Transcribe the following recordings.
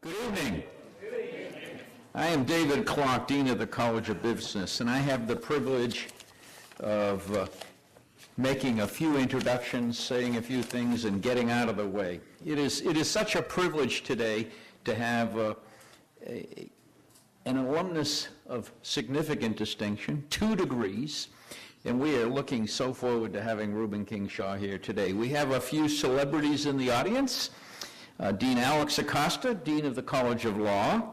Good evening. I am David Clark, Dean of the College of Business, and I have the privilege of making a few introductions, saying a few things, and getting out of the way. It is such a privilege today to have an alumnus of significant distinction, 2 degrees, and we are looking so forward to having Ruben King Shaw here today. We have a few celebrities in the audience. Dean Alex Acosta, Dean of the College of Law,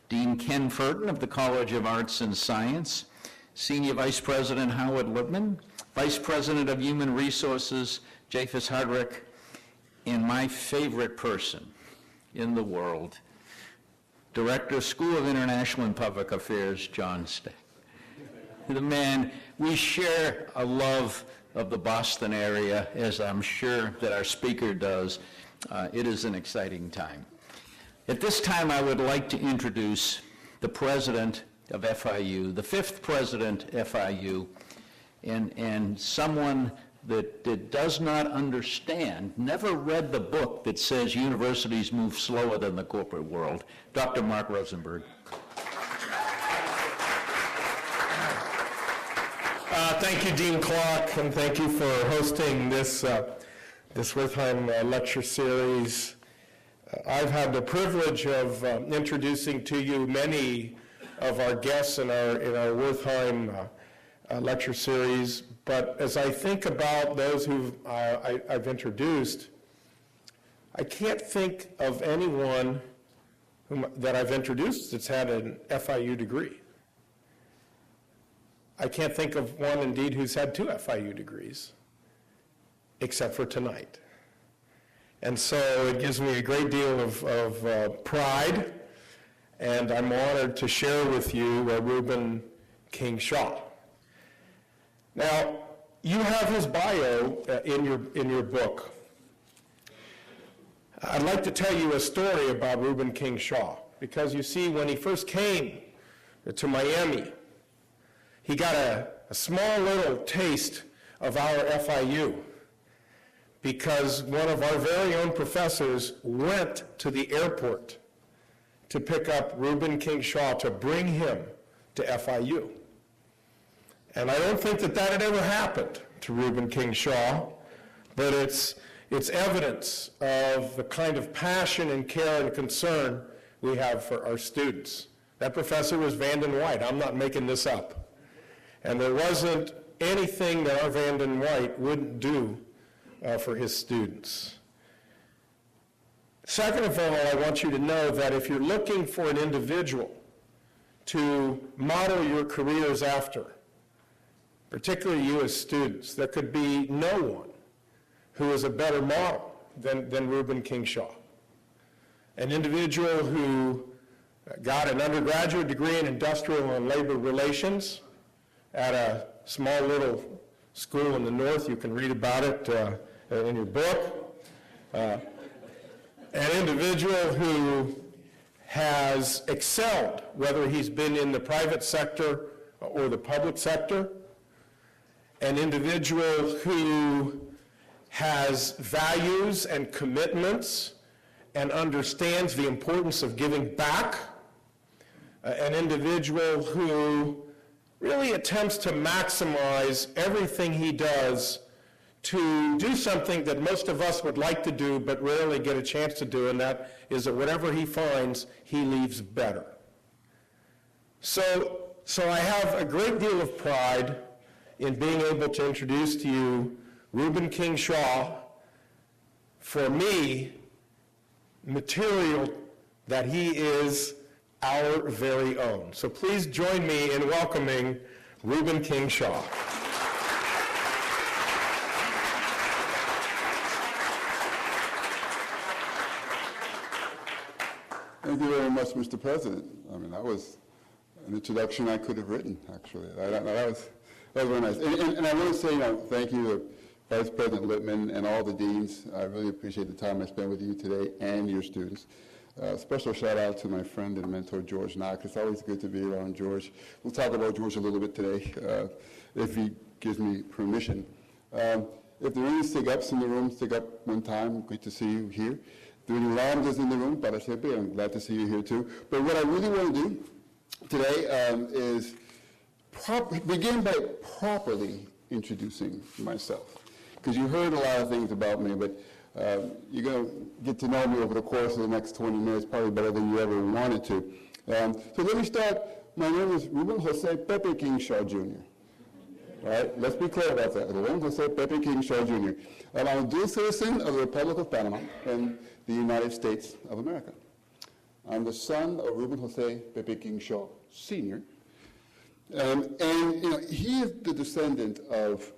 Dean Ken Furton of the College of Arts and Science, Senior Vice President Howard Lippman, Vice President of Human Resources Japhus Hardrick, and my favorite person in the world, Director, School of International and Public Affairs, John Stack. The man, we share a love of the Boston area, as I'm sure that our speaker does. It is an exciting time. At this time, I would like to introduce the president of FIU, the 5th president FIU, and someone that does not understand, never read the book that says universities move slower than the corporate world, Dr. Mark Rosenberg. Thank you, Dean Clark, and thank you for hosting this Wertheim lecture series. I've had the privilege of introducing to you many of our guests in our Wertheim lecture series, but as I think about those who I've introduced, I can't think of anyone that I've introduced that's had an FIU degree. I can't think of one, indeed, who's had 2 FIU degrees, except for tonight. And so it gives me a great deal of pride, and I'm honored to share with you Ruben King Shaw. Now, you have his bio in your book. I'd like to tell you a story about Ruben King Shaw, because you see, when he first came to Miami, he got a small little taste of our FIU, because one of our very own professors went to the airport to pick up Ruben King Shaw to bring him to FIU. And I don't think that had ever happened to Ruben King Shaw, but it's evidence of the kind of passion and care and concern we have for our students. That professor was Vanden White. I'm not making this up. And there wasn't anything that our Vanden White wouldn't do for his students. Second of all, I want you to know that if you're looking for an individual to model your careers after, particularly you as students, there could be no one who is a better model than Ruben King Shaw. An individual who got an undergraduate degree in industrial and labor relations at a small little school in the north. You can read about it in your book. An individual who has excelled, whether he's been in the private sector or the public sector. An individual who has values and commitments and understands the importance of giving back. An individual who really attempts to maximize everything he does to do something that most of us would like to do but rarely get a chance to do, and that is that whatever he finds, he leaves better. So I have a great deal of pride in being able to introduce to you Ruben King Shaw, for me, material that he is our very own. So please join me in welcoming Ruben King Shaw. Thank you very much, Mr. President. I mean, that was an introduction I could have written, actually. That was very nice. And I want to say, thank you to Vice President Lippman and all the deans. I really appreciate the time I spent with you today and your students. Special shout out to my friend and mentor, George Knox. It's always good to be around George. We'll talk about George a little bit today, if he gives me permission. If there are any stick-ups in the room, stick up one time. Great to see you here. There are any Lambdas in the room, para siempre. I'm glad to see you here too. But what I really want to do today is begin by properly introducing myself. Because you heard a lot of things about me, but you're going to get to know me over the course of the next 20 minutes, probably better than you ever wanted to. So let me start. My name is Ruben Jose Pepe Kingshaw Jr. All right, let's be clear about that. Ruben Jose Pepe Kingshaw Jr. I'm a dual citizen of the Republic of Panama and the United States of America. I'm the son of Ruben Jose Pepe Kingshaw Sr. And you know, he is the descendant of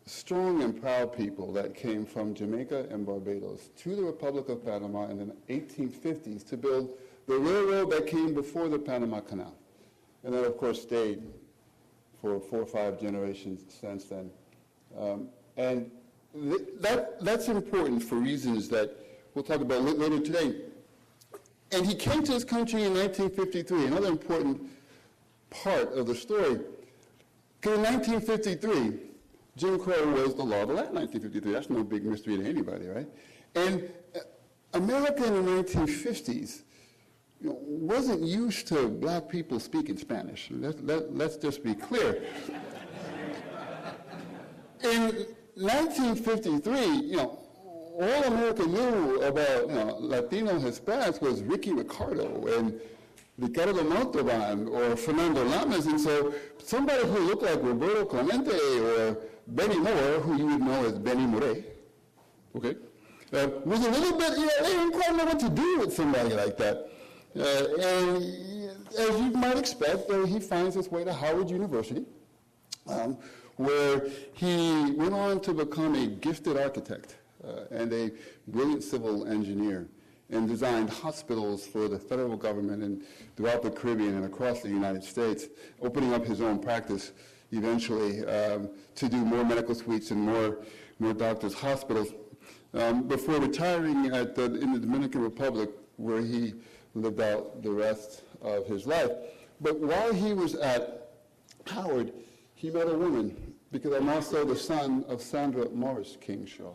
strong and proud people that came from Jamaica and Barbados to the Republic of Panama in the 1850s to build the railroad that came before the Panama Canal. And then, of course, stayed for 4 or 5 generations since then. And that's important for reasons that we'll talk about later today. And he came to this country in 1953, another important part of the story. Because in 1953, Jim Crow was the law of the land in 1953. That's no big mystery to anybody, right? And America in the 1950s, you know, wasn't used to black people speaking Spanish. Let's just be clear. In 1953, you know, all America knew about, you know, Latino Hispanics was Ricky Ricardo and Ricardo Montalban or Fernando Lamas, and so somebody who looked like Roberto Clemente or Benny Moore, who you would know as Benny Moré, okay, was a little bit, you know, they didn't quite know what to do with somebody like that. And as you might expect, he finds his way to Howard University, where he went on to become a gifted architect and a brilliant civil engineer, and designed hospitals for the federal government and throughout the Caribbean and across the United States, opening up his own practice eventually to do more medical suites and more doctors' hospitals, before retiring in the Dominican Republic, where he lived out the rest of his life. But while he was at Howard, he met a woman, because I'm also the son of Sandra Morris Kingshaw.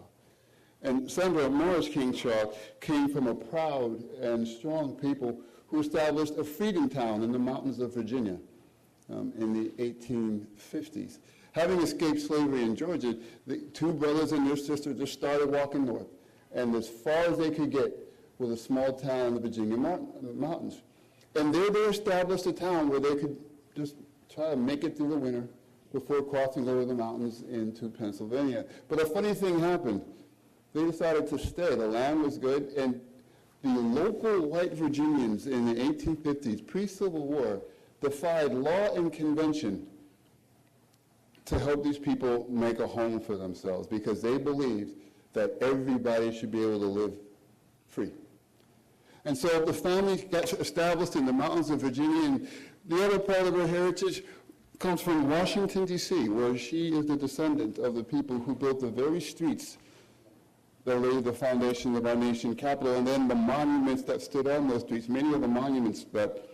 And Sandra Morris Kingshaw came from a proud and strong people who established a freedom town in the mountains of Virginia in the 1850s. Having escaped slavery in Georgia, the 2 brothers and their sister just started walking north. And as far as they could get was a small town in the Virginia mountains. And there they established a town where they could just try to make it through the winter before crossing over the mountains into Pennsylvania. But a funny thing happened. They decided to stay. The land was good, and the local white Virginians in the 1850s, pre-Civil War, defied law and convention to help these people make a home for themselves, because they believed that everybody should be able to live free. And so the family got established in the mountains of Virginia, and the other part of her heritage comes from Washington, D.C., where she is the descendant of the people who built the very streets that laid the foundation of our nation capital, and then the monuments that stood on those streets. Many of the monuments that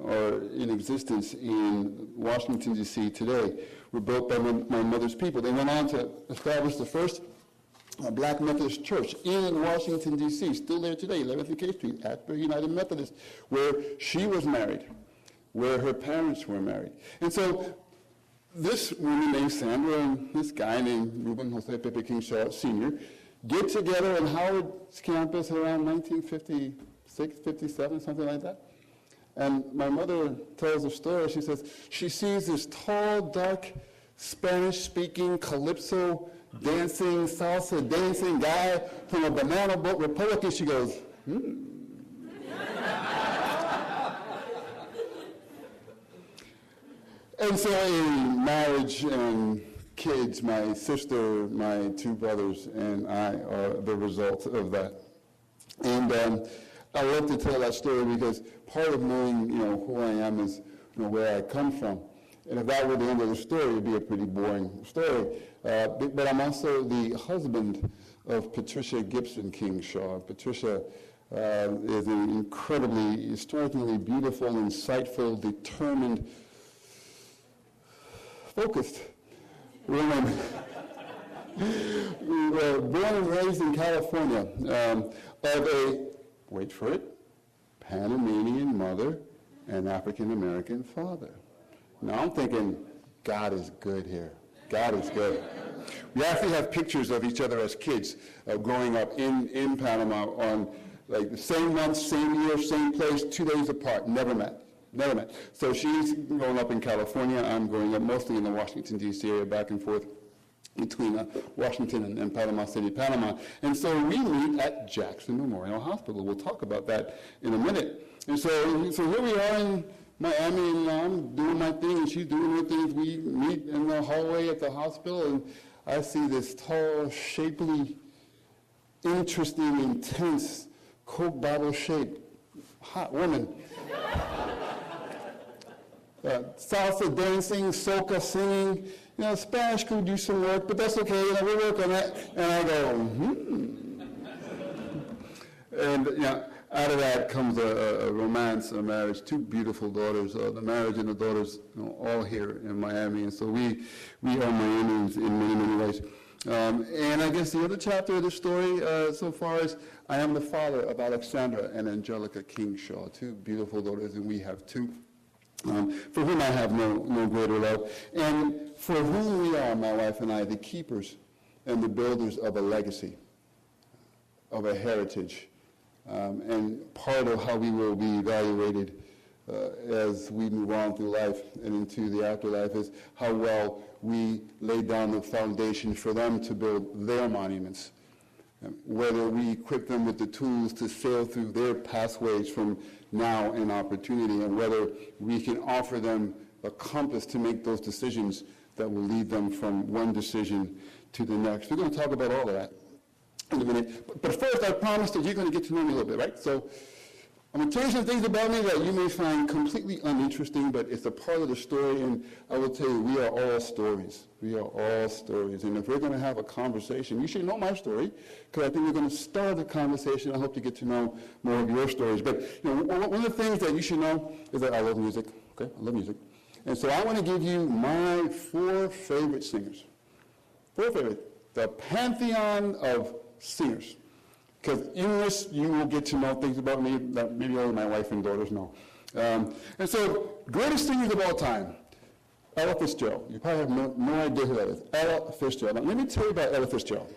are in existence in Washington, D.C. today were built by my mother's people. They went on to establish the first Black Methodist Church in Washington, D.C., still there today, 11th and K Street, Asbury United Methodist, where she was married, where her parents were married. And so this woman named Sandra and this guy named Ruben Jose Pepe Kingshaw Sr. get together on Howard's campus around 1956, 57, something like that. And my mother tells a story. She says she sees this tall, dark, Spanish-speaking, calypso dancing, salsa dancing guy from a banana boat republic, and she goes, And so in marriage and kids, my sister, my 2 brothers, and I are the result of that. And I love to tell that story because part of knowing, who I am is, where I come from. And if that were the end of the story, it would be a pretty boring story. But I'm also the husband of Patricia Gibson Kingshaw. Patricia is an incredibly, extraordinarily beautiful, insightful, determined, focused woman. We were born and raised in California of a wait for it, Panamanian mother and African-American father. Now I'm thinking, God is good here. God is good. We actually have pictures of each other as kids growing up in Panama on like the same month, same year, same place, 2 days apart, never met. So she's growing up in California. I'm growing up mostly in the Washington, D.C. area, back and forth between Washington and Panama City, Panama. And so we meet at Jackson Memorial Hospital. We'll talk about that in a minute. And so here we are in Miami, and I'm doing my thing, and she's doing her thing. We meet in the hallway at the hospital, and I see this tall, shapely, interesting, intense, Coke bottle-shaped, hot woman. Salsa dancing, soca singing. Spanish could do some work, but that's okay. We'll work on that. And I go, And out of that comes a romance, a marriage, 2 beautiful daughters. The marriage and the daughters, all here in Miami. And so we are Miamians in many, many ways. And I guess the other chapter of the story so far is I am the father of Alexandra and Angelica Kingshaw, 2 beautiful daughters, and we have 2. For whom I have no greater love, and for whom we are, my wife and I, the keepers and the builders of a legacy, of a heritage, and part of how we will be evaluated as we move on through life and into the afterlife is how well we lay down the foundation for them to build their monuments, whether we equip them with the tools to sail through their pathways from now and opportunity, and whether we can offer them a compass to make those decisions that will lead them from one decision to the next. We're going to talk about all of that in a minute. But first, I promised that you're going to get to know me a little bit, right? So I'm going to tell you some things about me that you may find completely uninteresting, but it's a part of the story, and I will tell you, we are all stories. We are all stories, and if we're going to have a conversation, you should know my story, because I think we're going to start the conversation. I hope to get to know more of your stories. But one of the things that you should know is that I love music, okay? I love music. And so I want to give you my 4 favorite singers. 4 favorite. The pantheon of singers. Because in this, you will get to know things about me that maybe only my wife and daughters know. And so, greatest singers of all time, Ella Fitzgerald. You probably have no idea who that is. Ella Fitzgerald. Now, let me tell you about Ella Fitzgerald.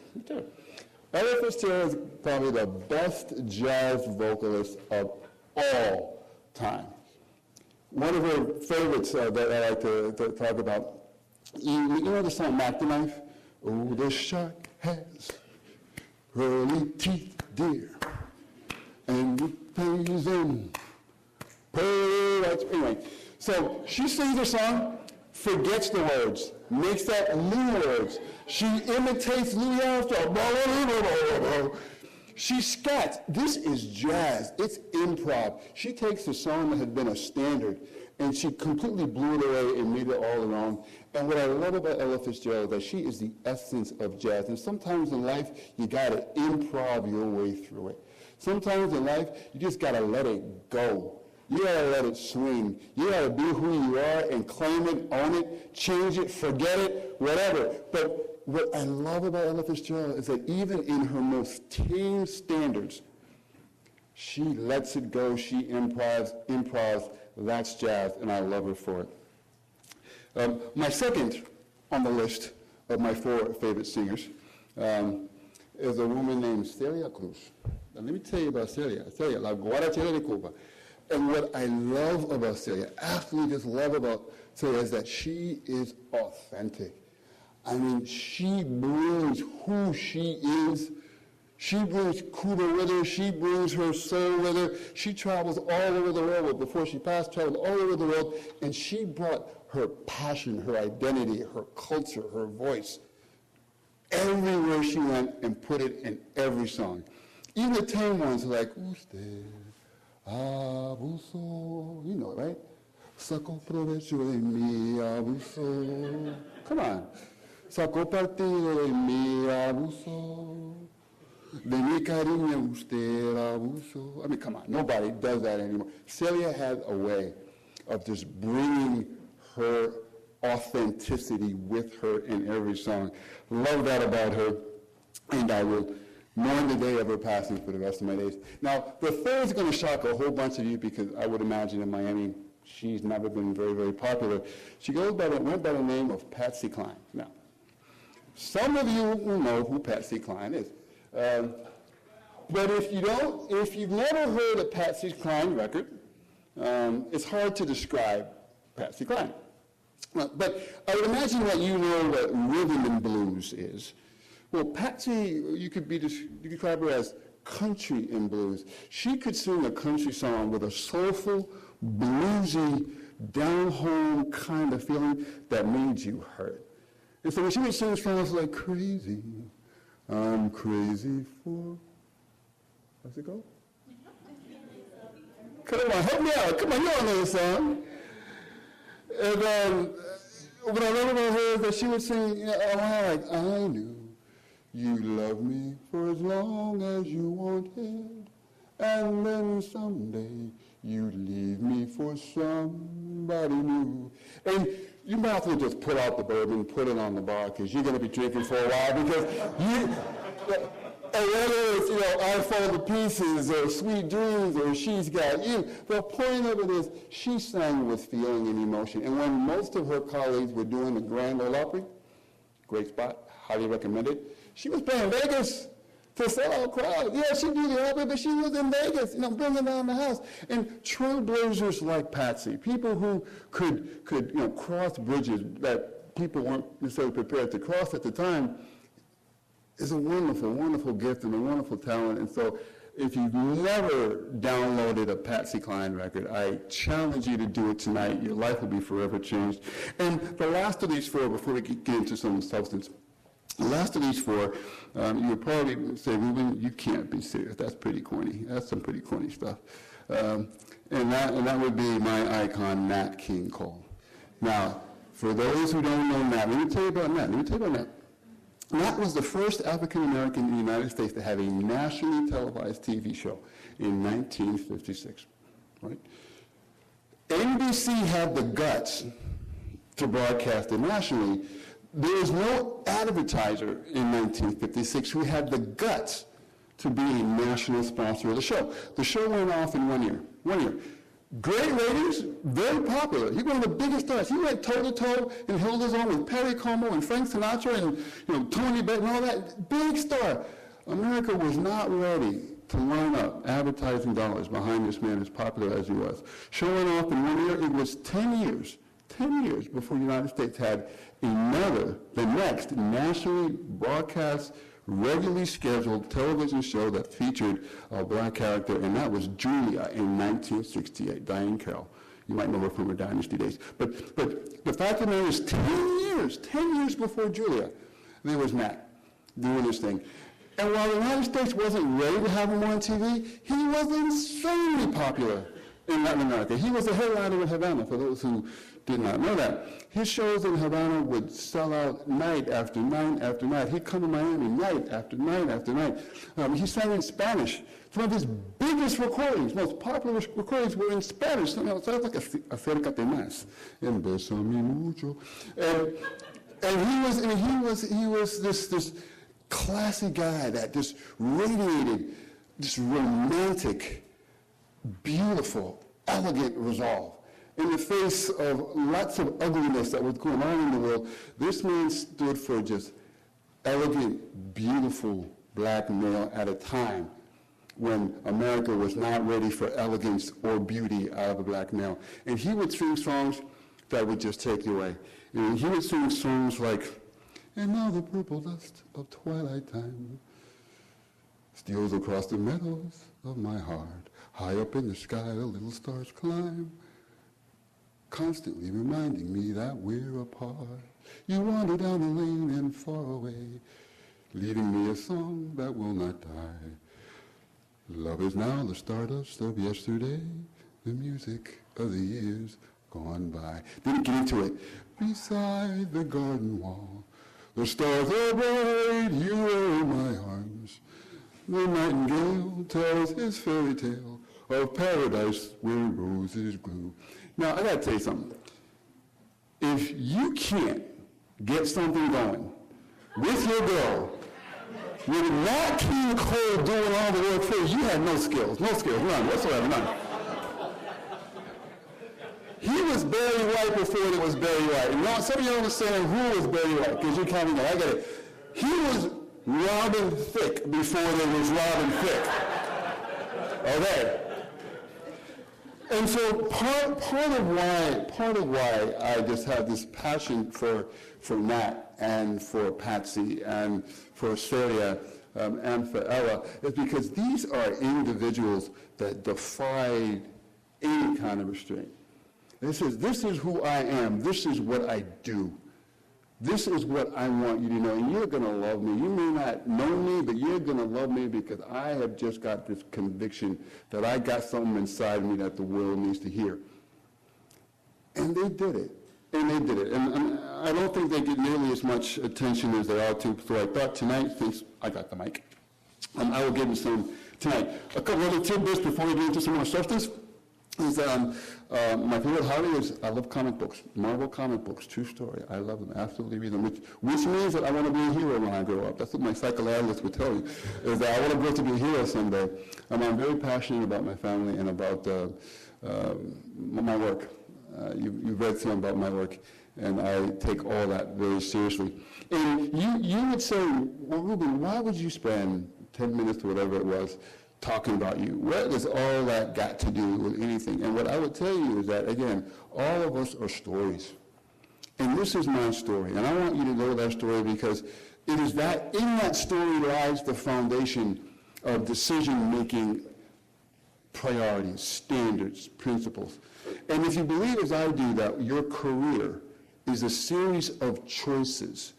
Ella Fitzgerald is probably the best jazz vocalist of all time. One of her favorites that I like to talk about, you know the song Mac the Knife? Oh, the shark has pearly teeth, dear, and it pays them pearly whites. Anyway, so she sings her song, forgets the words, makes that new words. She imitates Louis Armstrong. She scats. This is jazz. It's improv. She takes a song that had been a standard, and she completely blew it away and made it all her own. And what I love about Ella Fitzgerald is that she is the essence of jazz. And sometimes in life, you got to improv your way through it. Sometimes in life, you just got to let it go. You got to let it swing. You got to be who you are and claim it, own it, change it, forget it, whatever. But what I love about Ella Fitzgerald is that even in her most tame standards, she lets it go, she improvs. That's jazz, and I love her for it. My second on the list of my 4 favorite singers is a woman named Celia Cruz. Now, let me tell you about Celia, La Guarachera de Cuba. And what I love about Celia, absolutely just love about Celia, is that she is authentic. I mean, she brings who she is. She brings Cuba with her. She brings her soul with her. She travels all over the world. But before she passed, traveled all over the world. And she brought her passion, her identity, her culture, her voice, everywhere she went and put it in every song. Even the tame ones like, Usted abusó. You know it, right? Sacó provecho de mi abuso. Come on. Sacó partido de mi abuso. De mi cariño usted abuso. I mean, come on. Nobody does that anymore. Celia had a way of just bringing her authenticity with her in every song. Love that about her. And I will mourn the day of her passing for the rest of my days. Now, the third is going to shock a whole bunch of you because I would imagine in Miami, she's never been very, very popular. She went by the name of Patsy Cline. Now, some of you will know who Patsy Cline is. But if you've never heard a Patsy Cline record, it's hard to describe Patsy Cline. But I would imagine that you know what rhythm and blues is. Well, Patsy, you could describe her as country and blues. She could sing a country song with a soulful, bluesy, down-home kind of feeling that made you hurt. And so when she would sing songs like Crazy, I'm crazy for, how's it go? Come on, help me out. Come on, you all know the song. And what I love about her is that she would sing, like, I knew you loved me for as long as you wanted, and then someday you'd leave me for somebody new. And you might have to just put out the bourbon, put it on the bar, because you're going to be drinking for a while, because and whether it's, I Fall to Pieces, or Sweet Dreams, or She's Got You, the point of it is she sang with feeling and emotion. And when most of her colleagues were doing the Grand Ole Opry, great spot, highly recommend it, she was playing Vegas to sell out crowds. Yeah, she'd do the opera, but she was in Vegas, bringing down the house. And trailblazers like Patsy, people who could cross bridges that people weren't necessarily prepared to cross at the time, is a wonderful, wonderful gift and a wonderful talent. And so if you've never downloaded a Patsy Cline record, I challenge you to do it tonight. Your life will be forever changed. And the last of these four, before we get into some substance, the last of these four, you would probably say, Ruben, you can't be serious. That's pretty corny. That's some pretty corny stuff. And that would be my icon, Nat King Cole. Now, for those who don't know Nat, let me tell you about Nat. Nat was the first African-American in the United States to have a nationally televised TV show in 1956, right? NBC had the guts to broadcast it nationally. There was no advertiser in 1956 who had the guts to be a national sponsor of the show. The show went off in 1 year. Great ratings, very popular. He one of the biggest stars. He went toe-to-toe and held his own with Perry Como and Frank Sinatra and Tony Bennett and all that. Big star. America was not ready to line up advertising dollars behind this man as popular as he was. Showing off in 1 year, it was 10 years before the United States had the next nationally broadcast, regularly scheduled television show that featured a black character, and that was Julia in 1968, Diane Carroll. You might know her from her Dynasty days. But the fact of the matter is 10 years before Julia, there was Nat doing this thing. And while the United States wasn't ready to have him on TV, he was insanely popular in Latin America. He was a headliner in Havana, for those who did not know that. His shows in Havana would sell out night after night after night. He'd come to Miami night after night after night. He sang in Spanish. Some of his biggest recordings, most popular recordings, were in Spanish. Sounds like Acércate Más, and Bésame Mucho. And he was this classy guy that just radiated this romantic, beautiful, elegant resolve. In the face of lots of ugliness that was going on in the world, this man stood for just elegant, beautiful black male at a time when America was not ready for elegance or beauty out of a black male. And he would sing songs that would just take you away. And he would sing songs like, and now the purple dust of twilight time steals across the meadows of my heart. High up in the sky, the little stars climb, constantly reminding me that we're apart. You wander down the lane and far away, leaving me a song that will not die. Love is now the stardust of yesterday, the music of the years gone by. Didn't get into it. Beside the garden wall, the stars are bright, you are in my arms. The nightingale tells his fairy tale of paradise where roses grew. Now, I gotta tell you something. If you can't get something going with your girl with Nat King Cole doing all the work for you, you had no skills, none whatsoever, none. He was Barry White before it was Barry White. You know, some of you don't understand who was Barry White, because you're counting I get it. He was Robin Thicke before there was Robin Thicke. Okay. And so part of why I just have this passion for Nat and for Patsy and for Celia and for Ella is because these are individuals that defy any kind of restraint. This is who I am. This is what I do. This is what I want you to know, and you're going to love me. You may not know me, but you're going to love me because I have just got this conviction that I got something inside me that the world needs to hear. And they did it. And I don't think they get nearly as much attention as they ought to, so I thought tonight, since I got the mic, I will give them some tonight. A couple other tidbits before we get into some more substance. My favorite hobby is I love comic books, Marvel comic books, true story. I love them, absolutely read them, which means that I want to be a hero when I grow up. That's what my psychoanalyst would tell you, is that I want to grow up to be a hero someday. I'm very passionate about my family and about my work. You've read some about my work, and I take all that very seriously. And you would say, well, Ruben, why would you spend 10 minutes or whatever it was talking about you? What does all that got to do with anything? And what I would tell you is that, again, all of us are stories. And this is my story. And I want you to know that story because it is that, in that story lies the foundation of decision-making priorities, standards, principles. And if you believe as I do that your career is a series of choices,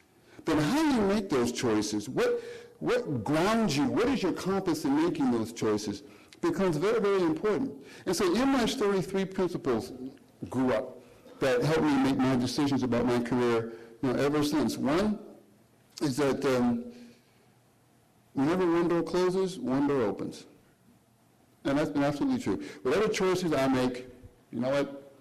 then how do you make those choices? What grounds you? What is your compass in making those choices? Becomes very, very important. And so in my story, 3 principles grew up that helped me make my decisions about my career, ever since. One is that whenever one door closes, one door opens. And that's been absolutely true. Whatever choices I make, you know what?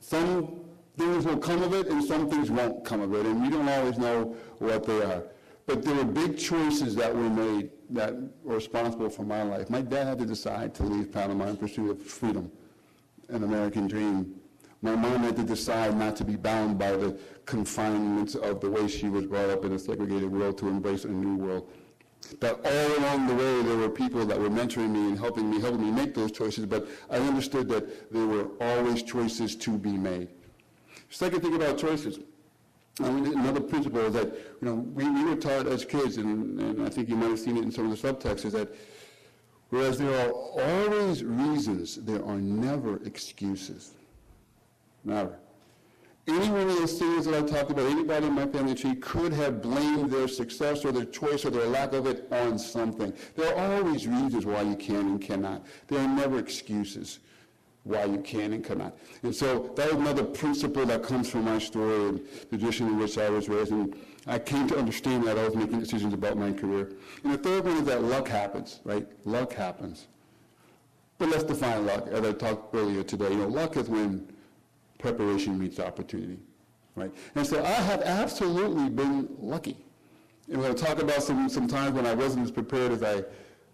Some things will come of it and some things won't come of it. And you don't always know what they are. But there were big choices that were made that were responsible for my life. My dad had to decide to leave Panama in pursuit of freedom, an American dream. My mom had to decide not to be bound by the confinements of the way she was brought up in a segregated world to embrace a new world. But all along the way, there were people that were mentoring me and helping me make those choices, but I understood that there were always choices to be made. Second thing about choices. Another principle is that, we were taught as kids, and I think you might have seen it in some of the subtext, is that whereas there are always reasons, there are never excuses. Never. Any one of those things that I talked about, anybody in my family tree could have blamed their success or their choice or their lack of it on something. There are always reasons why you can and cannot. There are never excuses why you can and cannot. And so that is another principle that comes from my story and the tradition in which I was raised. And I came to understand that I was making decisions about my career. And the third one is that luck happens, right? Luck happens. But let's define luck, as I talked earlier today. Luck is when preparation meets opportunity, right? And so I have absolutely been lucky. And we're going to talk about some times when I wasn't as prepared as I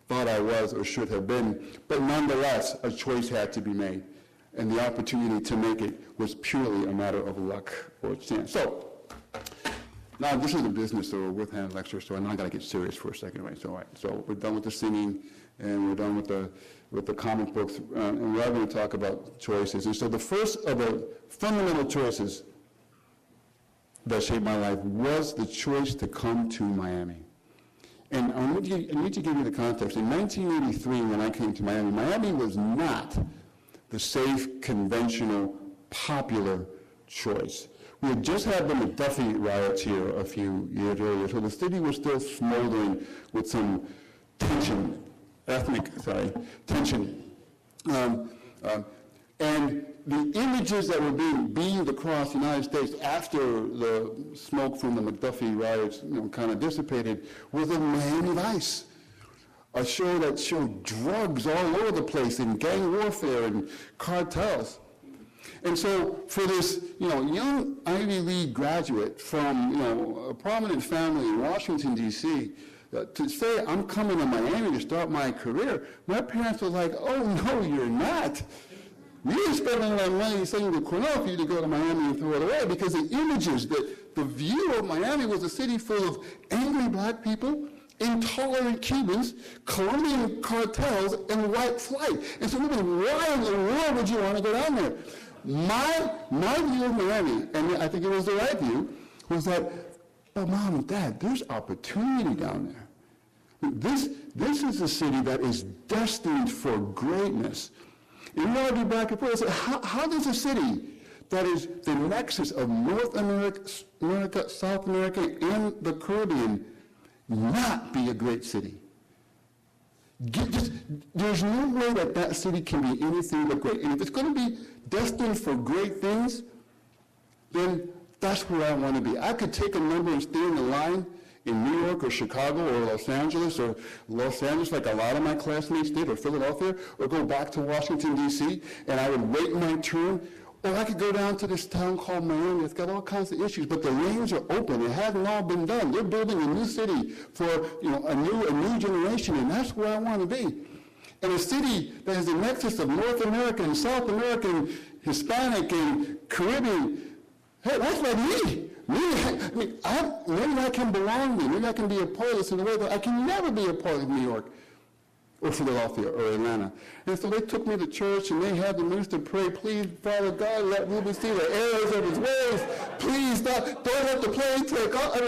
thought I was or should have been, but nonetheless, a choice had to be made, and the opportunity to make it was purely a matter of luck or chance. So, now this is a business or a Wertheim lecture, so now I got to get serious for a second, right? So we're done with the singing, and we're done with the comic books, and we're going to talk about choices. And so the first of the fundamental choices that shaped my life was the choice to come to Miami. And I need to give you the context. In 1983, when I came to Miami, Miami was not the safe, conventional, popular choice. We had just had the McDuffie riots here a few years earlier, so the city was still smoldering with some tension, tension. And the images that were being beamed across the United States after the smoke from the McDuffie riots kind of dissipated was of Miami Vice, a show that showed drugs all over the place and gang warfare and cartels. And so for this young Ivy League graduate from a prominent family in Washington, D.C., to say I'm coming to Miami to start my career, my parents were like, oh, no, you're not. We didn't spend a lot of money saying to Cornell for you to go to Miami and throw it away, because the images, the view of Miami was a city full of angry black people, intolerant Cubans, Colombian cartels, and white flight. And so, why in the world would you want to go down there? My view of Miami, and I think it was the right view, was that, oh, Mom and Dad, there's opportunity down there. This is a city that is destined for greatness. In order to be back and forth, how does a city that is the nexus of North America, South America, and the Caribbean not be a great city? There's no way that city can be anything but great. And if it's going to be destined for great things, then that's where I want to be. I could take a number and stay in the line in New York or Chicago or Los Angeles like a lot of my classmates did, or Philadelphia, or go back to Washington, D.C., and I would wait my turn. Or I could go down to this town called Miami. It's got all kinds of issues, but the lanes are open. It hasn't all been done. They're building a new city for a new generation, and that's where I want to be. And a city that is the nexus of North American, South American, Hispanic, and Caribbean. Hey, that's like me. Maybe I can belong there. Maybe I can be a part of this in a way that I can never be a part of New York, or Philadelphia, or Atlanta. And so they took me to church, and they had the minister pray, please, Father God, let Ruben see the errors of his ways. Please, don't let the plane take off.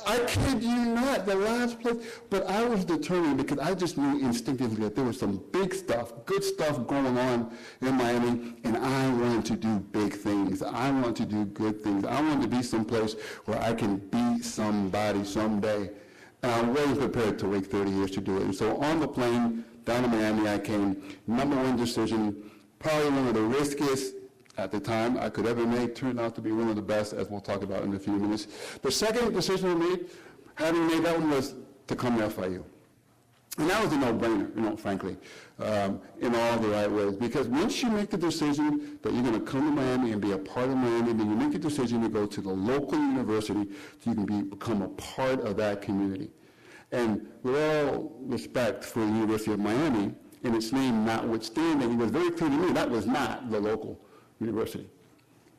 I kid you not, the last place. But I was determined, because I just knew instinctively that there was some big stuff, good stuff going on in Miami, and I wanted to do big things. I wanted to do good things. I wanted to be someplace where I can be somebody someday. And I wasn't prepared to wait 30 years to do it. And so on the plane down to Miami, I came, number one decision, probably one of the riskiest at the time I could ever make, turned out to be one of the best, as we'll talk about in a few minutes. The second decision I made, having made that one, was to come to FIU. And that was a no-brainer, frankly, in all the right ways. Because once you make the decision that you're going to come to Miami and be a part of Miami, then you make a decision to go to the local university so you can become a part of that community. And with all respect for the University of Miami, and its name notwithstanding, it was very clear to me that was not the local university,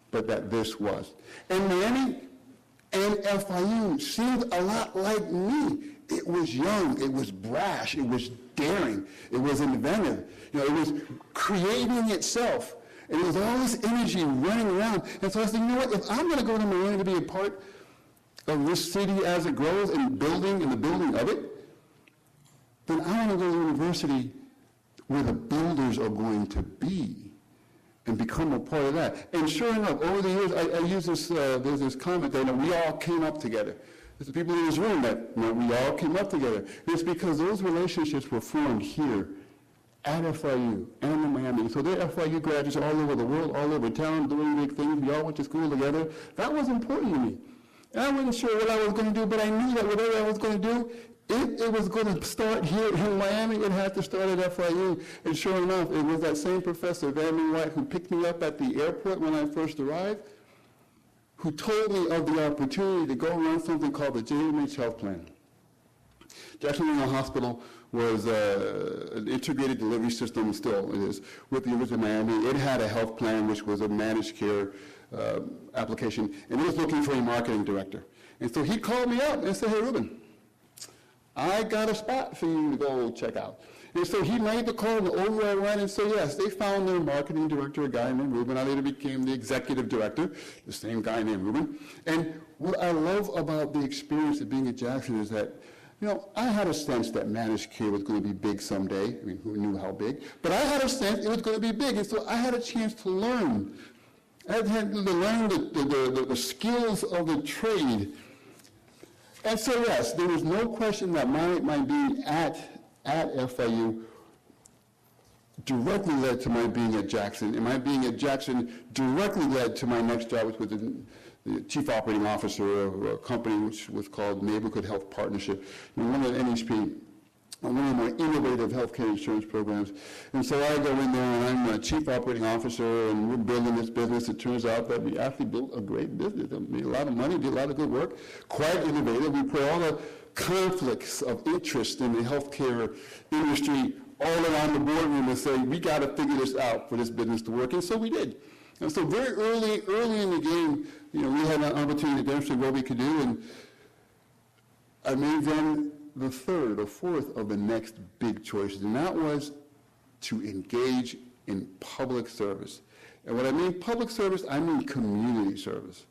but that this was. And Miami and FIU seemed a lot like me. It was young, it was brash, it was daring, it was inventive, it was creating itself. And there was all this energy running around. And so I said, you know what, if I'm going to go to Miami to be a part of this city as it grows and the building of it, then I want to go to a university where the builders are going to be and become a part of that. And sure enough, over the years, I use this, there's this comment that we all came up together. It's the people in this room that we all came up together. And it's because those relationships were formed here at FIU and in Miami. So there are FIU graduates all over the world, all over town, doing big things. We all went to school together. That was important to me. And I wasn't sure what I was going to do, but I knew that whatever I was going to do, it was going to start here in Miami. It had to start at FIU. And sure enough, it was that same professor, Van White, who picked me up at the airport when I first arrived, who told me of the opportunity to go run something called the JMH Health Plan. Jackson Memorial Hospital was an integrated delivery system, still it is, with the University of Miami. It had a health plan, which was a managed care application, and it was looking for a marketing director. And so he called me up and said, hey, Ruben, I got a spot for you to go check out. And so he made the call, and over I went, and so yes, they found their marketing director, a guy named Ruben. I later became the executive director, the same guy named Ruben. And what I love about the experience of being at Jackson is that, I had a sense that managed care was going to be big someday. I mean, who knew how big? But I had a sense it was going to be big, and so I had a chance to learn. I had to learn the skills of the trade. And so yes, there was no question that my being at FIU directly led to my being at Jackson, and my being at Jackson directly led to my next job, which was the chief operating officer of a company which was called Neighborhood Health Partnership, one of the NHP, one of the more innovative healthcare insurance programs. And so I go in there, and I'm a chief operating officer, and we're building this business. It turns out that we actually built a great business. We made a lot of money, did a lot of good work, quite innovative. We put all the conflicts of interest in the healthcare industry all around the boardroom and say, we got to figure this out for this business to work, and so we did. And so very early in the game, we had an opportunity to demonstrate what we could do, and I made then the third or fourth of the next big choices, and that was to engage in public service. And when I mean public service, I mean community service.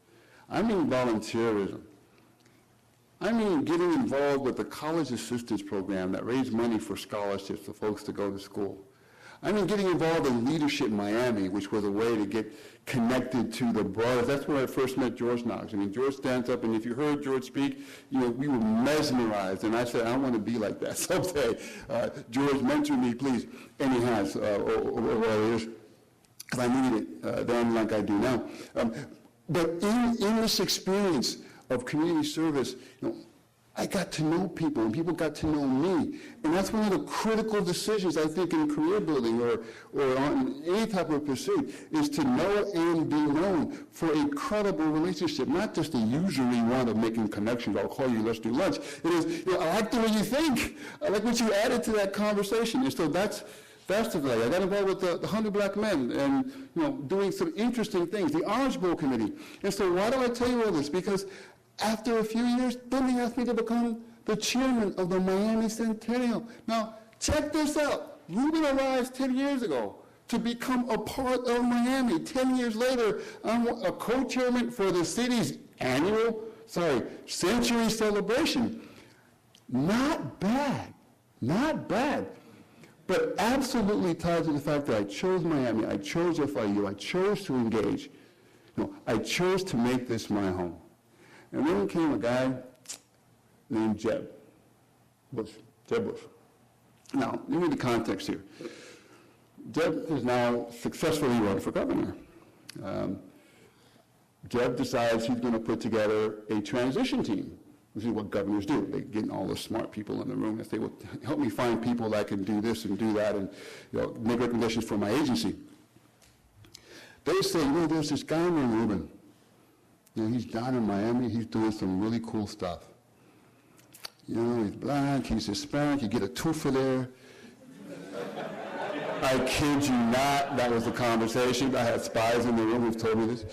I mean volunteerism. I mean getting involved with the college assistance program that raised money for scholarships for folks to go to school. I mean getting involved in Leadership Miami, which was a way to get connected to the brothers. That's where I first met George Knox. I mean, George stands up, and if you heard George speak, we were mesmerized. And I said, I want to be like that someday. George, mentor me, please. And he has over the years, because I needed it then like I do now. But in this experience of community service, I got to know people, and people got to know me. And that's one of the critical decisions, I think, in career building or on any type of pursuit, is to know and be known for a credible relationship, not just the usury one of making connections. I'll call you, let's do lunch. It is, I like the way you think. I like what you added to that conversation. And so that's the thing. I got involved with the 100 Black Men and, doing some interesting things, the Orange Bowl Committee. And so why do I tell you all this? Because after a few years, then they asked me to become the chairman of the Miami Centennial. Now, check this out. Ruben arrived 10 years ago to become a part of Miami. 10 years later, I'm a co-chairman for the city's century celebration. Not bad, but absolutely tied to the fact that I chose Miami, I chose FIU, I chose to engage. I chose to make this my home. And then came a guy named Jeb Bush. Now, let me read the context here. Jeb is now successfully run for governor. Jeb decides he's going to put together a transition team. This is what governors do. They get all the smart people in the room and say, well, help me find people that can do this and do that and make recommendations for my agency. They say, there's this guy named Ruben. He's down in Miami. He's doing some really cool stuff. He's black, he's Hispanic, you get a twofer there. I kid you not, that was the conversation. I had spies in the room who've told me this.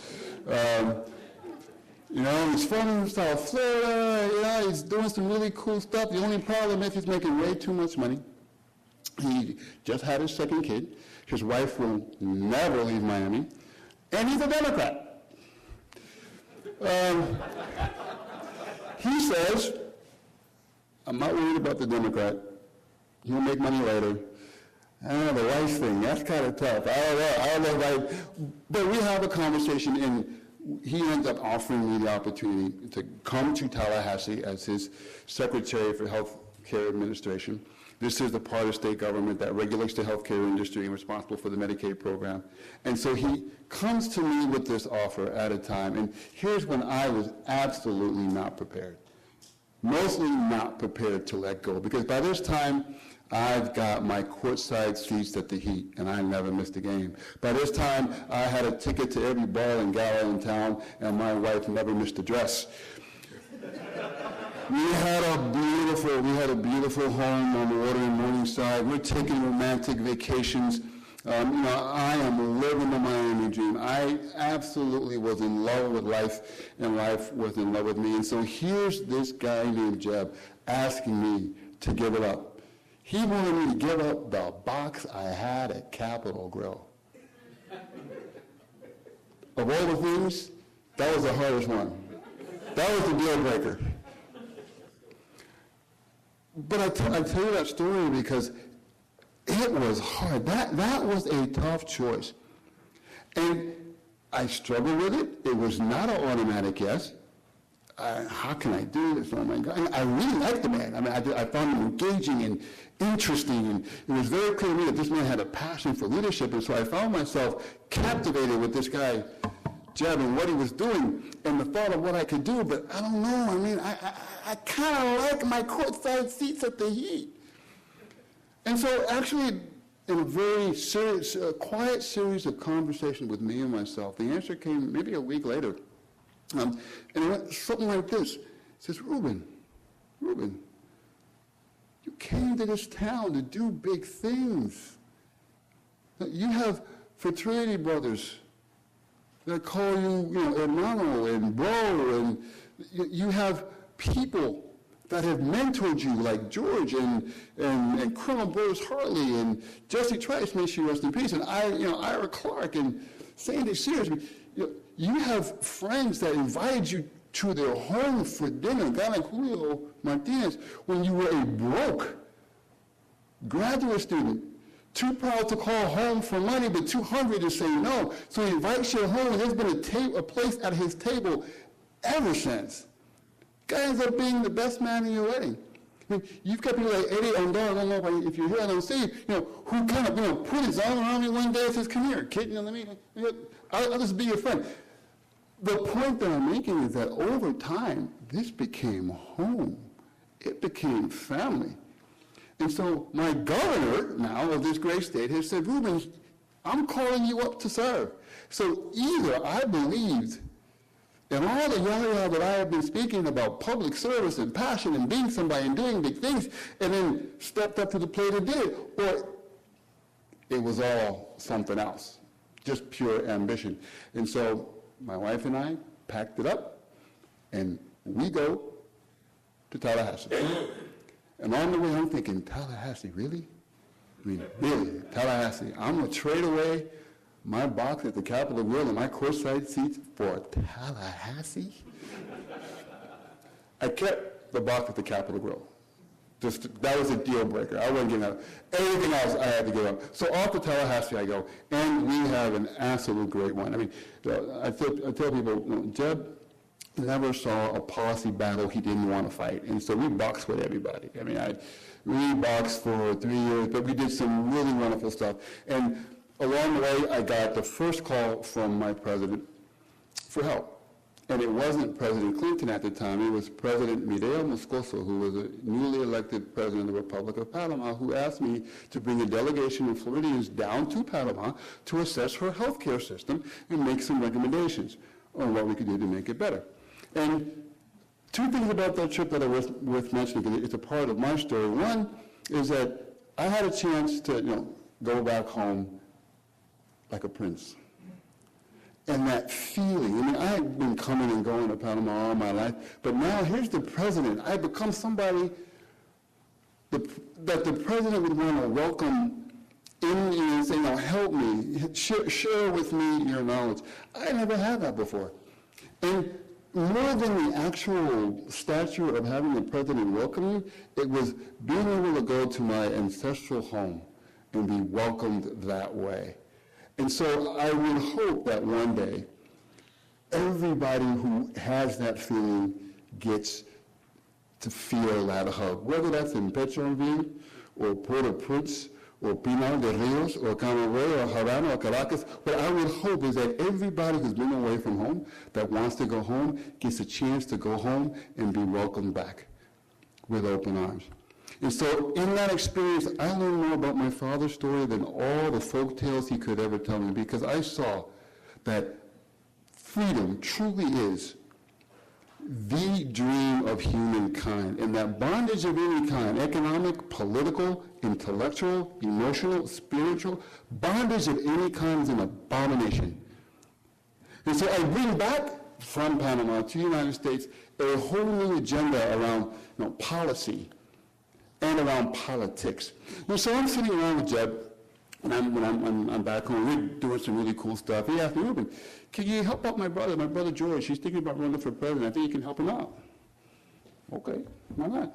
He's from South Florida, he's doing some really cool stuff. The only problem is he's making way too much money. He just had his second kid. His wife will never leave Miami. And he's a Democrat. He says, I'm not worried about the Democrat. He'll make money later. The wife thing, that's kind of tough. I don't know. But we have a conversation, and he ends up offering me the opportunity to come to Tallahassee as his Secretary for Health Care Administration. This is the part of state government that regulates the healthcare industry and responsible for the Medicaid program. And so he comes to me with this offer at a time, and here's when I was absolutely not prepared. Mostly not prepared to let go, because by this time, I've got my courtside seats at the Heat, and I never missed a game. By this time, I had a ticket to every bar and gala in town, and my wife never missed a dress. We had a beautiful home on the water in Morningside. We're taking romantic vacations. I am living the Miami dream. I absolutely was in love with life, and life was in love with me. And so here's this guy named Jeb asking me to give it up. He wanted me to give up the box I had at Capitol Grill. Of all the things, that was the hardest one. That was the deal breaker. But I tell you that story because it was hard. That was a tough choice. And I struggled with it. It was not an automatic yes. How can I do this? Oh my God. And I really liked the man. I found him engaging and interesting. And it was very clear to me that this man had a passion for leadership. And so I found myself captivated with this guy, Jeb, and what he was doing and the thought of what I could do. But I don't know. I kind of like my courtside seats at the Heat. And so actually, in a very serious, quiet series of conversations with me and myself, the answer came maybe a week later. And it went something like this. It says, Ruben, Ruben, you came to this town to do big things. You have fraternity brothers that call you, hermano and bro, and you have people that have mentored you, like George and Colonel Burris Hartley and Jesse Trice, may she rest in peace, and Ira Clark and Sandy Sears. You have friends that invited you to their home for dinner. A guy like Julio Martinez, when you were a broke graduate student, too proud to call home for money, but too hungry to say no. So he invites you home, and there's been a place at his table ever since. Guy ends up being the best man in your wedding. I mean, you've got people like Eddie Ondar, I don't know if you're here, I don't see you, who kind of, put his arm around me one day and says, come here, kid, let me, I'll just be your friend. The point that I'm making is that over time, this became home. It became family. And so my governor now of this great state has said, Ruben, I'm calling you up to serve. So either I believed in all the yada that I have been speaking about public service and passion and being somebody and doing big things, and then stepped up to the plate and did it, or it was all something else, just pure ambition. And so my wife and I packed it up, and we go to Tallahassee. And on the way, I'm thinking, Tallahassee, really? I mean, really, Tallahassee. I'm going to trade away my box at the Capitol Grill and my courtside seats for Tallahassee? I kept the box at the Capitol Grill. That was a deal breaker. I wasn't getting out. Everything else I had to give up. So off to Tallahassee I go, and we have an absolute great one. I mean, I tell people, Jeb never saw a policy battle he didn't want to fight. And so we boxed with everybody. I mean, we boxed for 3 years, but we did some really wonderful stuff. And along the way, I got the first call from my president for help. And it wasn't President Clinton at the time, it was President Mireya Moscoso, who was a newly elected president of the Republic of Panama, who asked me to bring a delegation of Floridians down to Panama to assess her healthcare system and make some recommendations on what we could do to make it better. And two things about that trip that are worth mentioning, because it's a part of my story. One is that I had a chance to, go back home like a prince. And that feeling, I mean, I had been coming and going to Panama all my life, but now here's the president. I become somebody that the president would want to welcome in me and say, help me, share with me your knowledge. I never had that before. And more than the actual stature of having the president welcome you, it was being able to go to my ancestral home and be welcomed that way. And so I would hope that one day, everybody who has that feeling gets to feel that hug, whether that's in Petronville, or Port-au-Prince, or Pinar de Rios, or Camagüey, or Havana, or Caracas. What I would hope is that everybody who's been away from home, that wants to go home, gets a chance to go home and be welcomed back with open arms. And so in that experience, I learned more about my father's story than all the folk tales he could ever tell me, because I saw that freedom truly is the dream of humankind, and that bondage of any kind, economic, political, intellectual, emotional, spiritual, bondage of any kind is an abomination. And so I bring back from Panama to the United States a whole new agenda around policy, and around politics. And so I'm sitting around with Jeb, and I'm back home. We're doing some really cool stuff. He asked me, Ruben, can you help out my brother George? He's thinking about running for president. I think you can help him out. Okay, why not?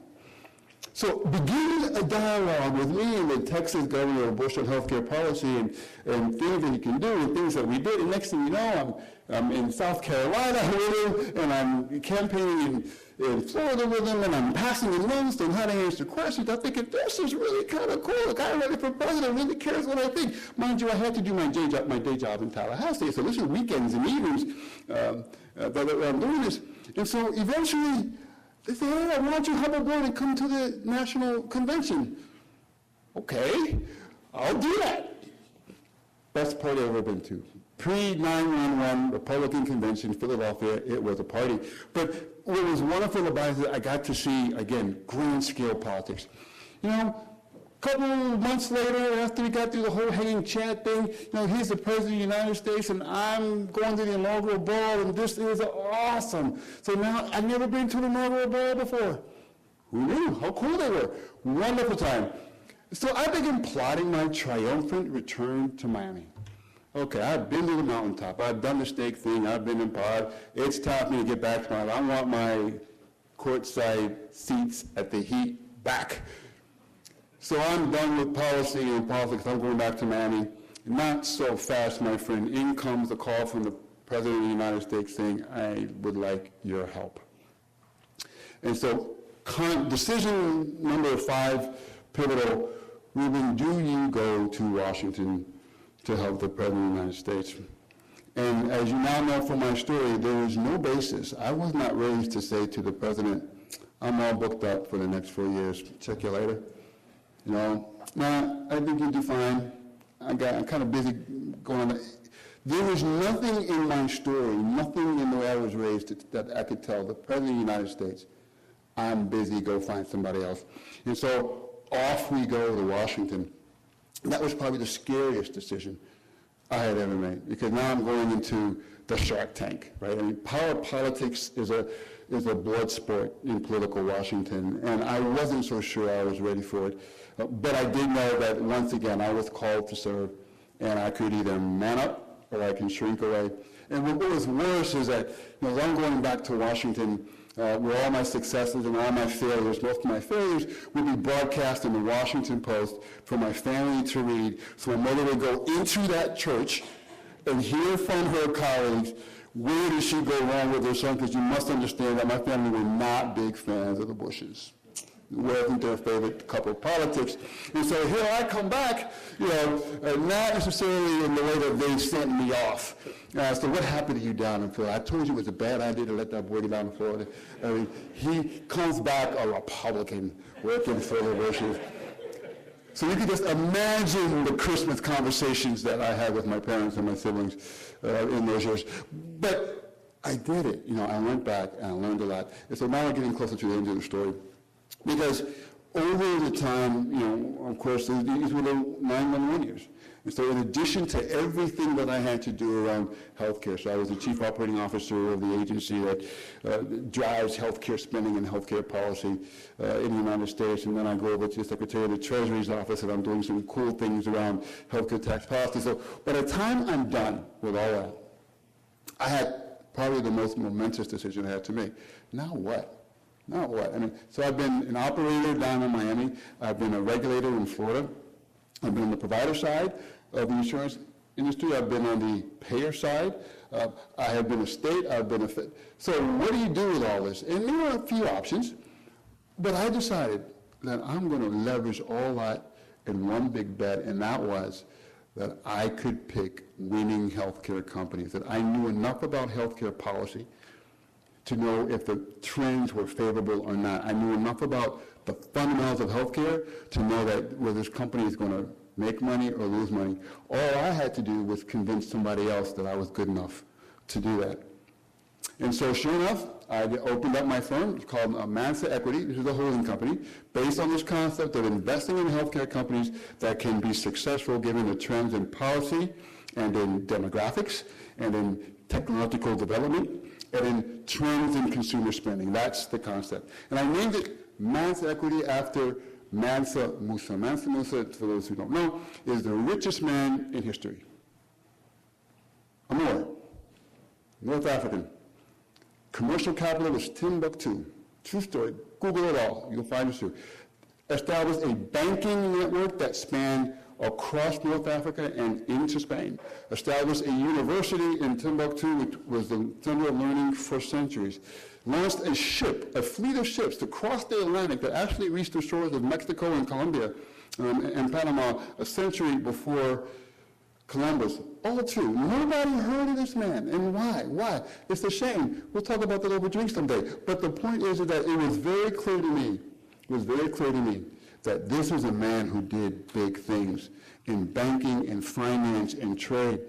So beginning a dialogue with me and the Texas governor of Bush on healthcare policy and things that he can do and things that we did. And next thing you know, I'm in South Carolina with him, and I'm campaigning in Florida with him, and I'm passing the notes on how to answer questions. I'm thinking, this is really kind of cool. The guy running for president really cares what I think. Mind you, I had to do my day job in Tallahassee, so this is weekends and evenings that I'm doing this. And so eventually, they say, hey, why don't you hop aboard and come to the national convention? Okay, I'll do that. Best party I've ever been to. Pre-9/11 Republican Convention, Philadelphia, it was a party. But what was wonderful about it is I got to see, again, grand-scale politics. You know, a couple of months later, after we got through the whole hanging chad thing, you know, he's the President of the United States, and I'm going to the inaugural ball, and this is awesome. So now, I've never been to an inaugural ball before. Who knew? How cool they were. Wonderful time. So I began plotting my triumphant return to Miami. Okay, I've been to the mountaintop. I've done the steak thing. I've been in pod. It's time for me to get back to Miami. I want my courtside seats at the Heat back. So I'm done with policy and politics. I'm going back to Miami. Not so fast, my friend. In comes a call from the President of the United States saying, I would like your help. And so decision number 5, pivotal, Ruben, do you go to Washington to help the President of the United States? And as you now know from my story, there is no basis. I was not raised to say to the President, I'm all booked up for the next 4 years. Check you later. You know, nah, I think you do fine. I'm kind of busy going on. There is nothing in my story, nothing in the way I was raised that I could tell the President of the United States, I'm busy, go find somebody else. And so off we go to Washington. That was probably the scariest decision I had ever made, because now I'm going into the Shark Tank, right? I mean, power politics is a blood sport in political Washington, and I wasn't so sure I was ready for it. But I did know that, once again, I was called to serve, and I could either man up or I can shrink away. And what was worse is that, you know, as I'm going back to Washington, where all my successes and all my failures, most of my failures, would be broadcast in the Washington Post for my family to read. So my mother would go into that church and hear from her colleagues, where did she go wrong with her son? Because you must understand that my family were not big fans of the Bushes. It wasn't their favorite couple of politics. And so here I come back, you know, not necessarily in the way that they sent me off. So what happened to you down in Florida? I told you it was a bad idea to let that boy down in Florida. I mean, he comes back a Republican working for the Bushes. So you can just imagine the Christmas conversations that I had with my parents and my siblings in those years. But I did it. You know, I went back and I learned a lot. And so now we're getting closer to the end of the story. Because over the time, you know, of course, these were the 9/11 years. And so in addition to everything that I had to do around healthcare, so I was the chief operating officer of the agency that drives healthcare spending and healthcare policy in the United States, and then I go over to the Secretary of the Treasury's office, and I'm doing some cool things around healthcare tax policy. So by the time I'm done with all that, I had probably the most momentous decision I had to make. Now what? Now what? I mean, so I've been an operator down in Miami. I've been a regulator in Florida. I've been on the provider side of the insurance industry. I've been on the payer side. I have been a state. I've been a Fed. So what do you do with all this? And there were a few options, but I decided that I'm going to leverage all that in one big bet, and that was that I could pick winning healthcare companies, that I knew enough about healthcare policy to know if the trends were favorable or not. I knew enough about the fundamentals of healthcare to know that whether this company is going to make money or lose money. All I had to do was convince somebody else that I was good enough to do that. And so sure enough, I opened up my firm. It's called Mansa Equity. This is a holding company based on this concept of investing in healthcare companies that can be successful given the trends in policy and in demographics and in technological development and in trends in consumer spending. That's the concept. And I named it Mansa Equity after Mansa Musa. Mansa Musa, for those who don't know, is the richest man in history. Amor, North African. Commercial capital is Timbuktu. True story. Google it all. You'll find it true. Established a banking network that spanned across North Africa and into Spain. Established a university in Timbuktu, which was the center of learning for centuries. Launched a ship, a fleet of ships to cross the Atlantic that actually reached the shores of Mexico and Colombia and Panama a century before Columbus. All true. Nobody heard of this man. And why? Why? It's a shame. We'll talk about that over drinks someday. But the point is that it was very clear to me, that this was a man who did big things in banking and finance and trade.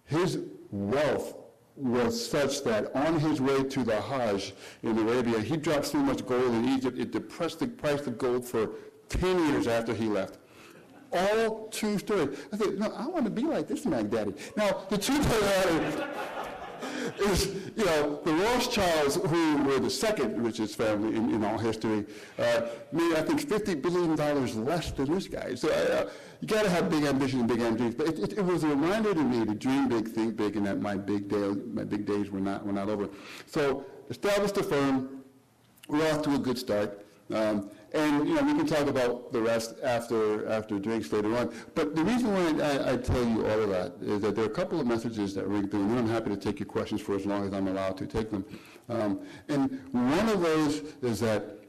his wealth was such that on his way to the Hajj in Arabia, he dropped so much gold in Egypt, it depressed the price of gold for 10 years after he left. All true stories. I said, no, I want to be like this Mac Daddy. Now, the truth of the matter is, you know, the Rothschilds, who were the second richest family in all history, made, I think, $50 billion less than this guy. So you got to have big ambition and big dreams. But it was a reminder to me to dream big, think big, and that my big days were not over. So established a firm. We're off to a good start. And, you know, we can talk about the rest after drinks later on. But the reason why I tell you all of that is that there are a couple of messages that ring through, and I'm happy to take your questions for as long as I'm allowed to take them. And one of those is that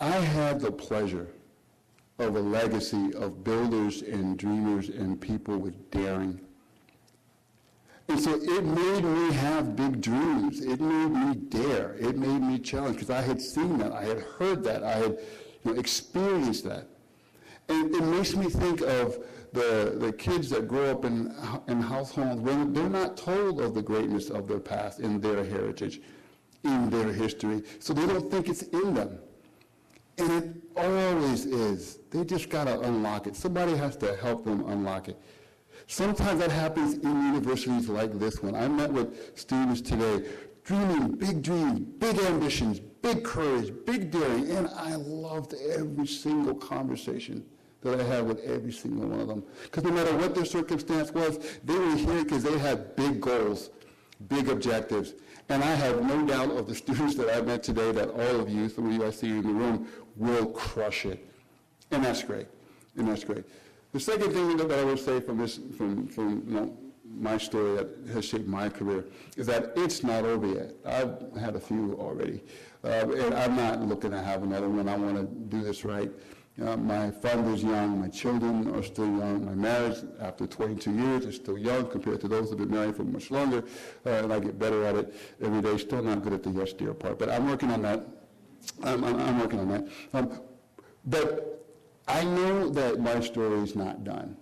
I had the pleasure of a legacy of builders and dreamers and people with daring. And so it made me have big dreams. It made me dare. It made me challenge, because I had seen that. I had heard that. I had experienced that. And it makes me think of the kids that grow up in households where they're not told of the greatness of their past, in their heritage, in their history. So they don't think it's in them. And it always is. They just got to unlock it. Somebody has to help them unlock it. Sometimes that happens in universities like this one. I met with students today, dreaming, big ambitions, big courage, big daring, and I loved every single conversation that I had with every single one of them. Because no matter what their circumstance was, they were here because they had big goals, big objectives. And I have no doubt of the students that I met today that all of you, some of you I see in the room, will crush it. And that's great. The second thing that I will say from my story that has shaped my career is that it's not over yet. I've had a few already, and I'm not looking to have another one. I want to do this right. My father's young. My children are still young. My marriage, after 22 years, is still young compared to those who have been married for much longer, and I get better at it every day. Still not good at the yes, dear part, but I'm working on that. I'm working on that. But I know that my story is not done.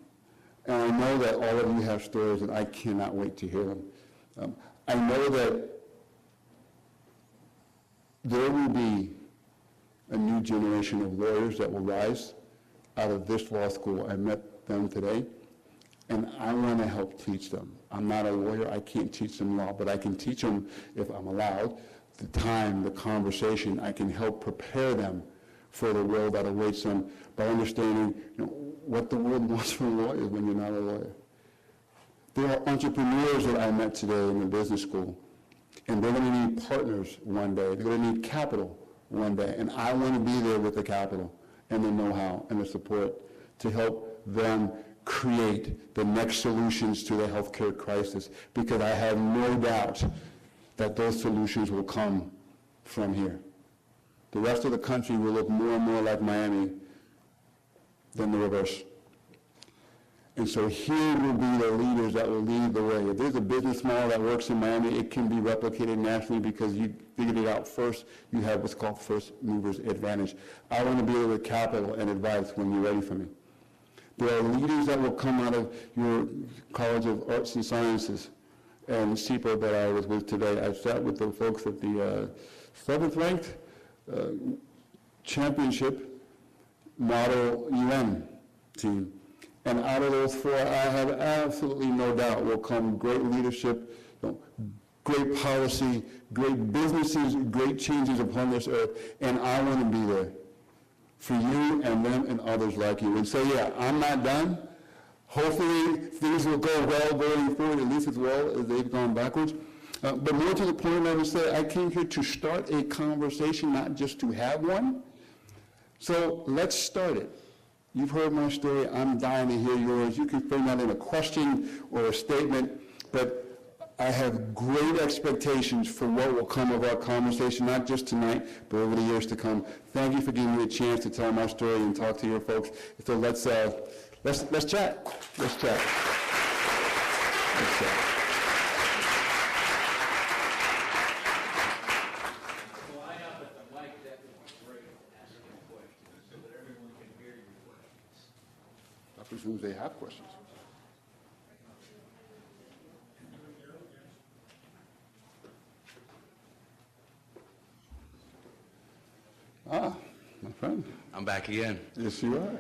And I know that all of you have stories, and I cannot wait to hear them. I know that there will be a new generation of lawyers that will rise out of this law school. I met them today, and I want to help teach them. I'm not a lawyer. I can't teach them law, but I can teach them, if I'm allowed, the time, the conversation. I can help prepare them for the world that awaits them by understanding what the world wants from lawyers when you're not a lawyer. There are entrepreneurs that I met today in the business school, and they're going to need partners one day. They're going to need capital one day, and I want to be there with the capital and the know-how and the support to help them create the next solutions to the healthcare crisis, because I have no doubt that those solutions will come from here. The rest of the country will look more and more like Miami than the reverse. And so here will be the leaders that will lead the way. If there's a business model that works in Miami, it can be replicated nationally because you figured it out first. You have what's called first mover's advantage. I want to be able with capital and advice when you're ready for me. There are leaders that will come out of your College of Arts and Sciences and CEPA that I was with today. I sat with the folks at the 7th ranked championship model UN team. And out of those 4, I have absolutely no doubt will come great leadership, great policy, great businesses, great changes upon this earth. And I want to be there for you and them and others like you. And so, yeah, I'm not done. Hopefully things will go well going forward, at least as well as they've gone backwards. But more to the point, I would say I came here to start a conversation, not just to have one. So let's start it. You've heard my story. I'm dying to hear yours. You can frame that in a question or a statement, but I have great expectations for what will come of our conversation, not just tonight, but over the years to come. Thank you for giving me a chance to tell my story and talk to your folks. So let's chat. Let's chat. Let's chat. I presume they have questions. I'm back again. Yes, you are.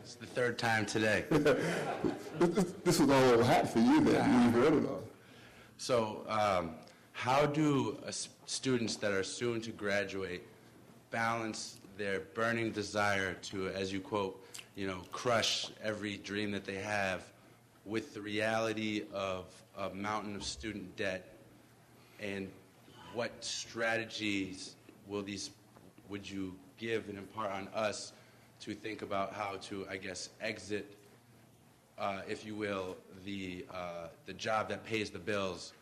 It's the third time today. This was all old hat for you then. You heard it all. So, how do students that are soon to graduate balance their burning desire to, as you quote, crush every dream that they have with the reality of a mountain of student debt? And what strategies would you give and impart on us to think about how to, I guess, exit, if you will, the job that pays the bills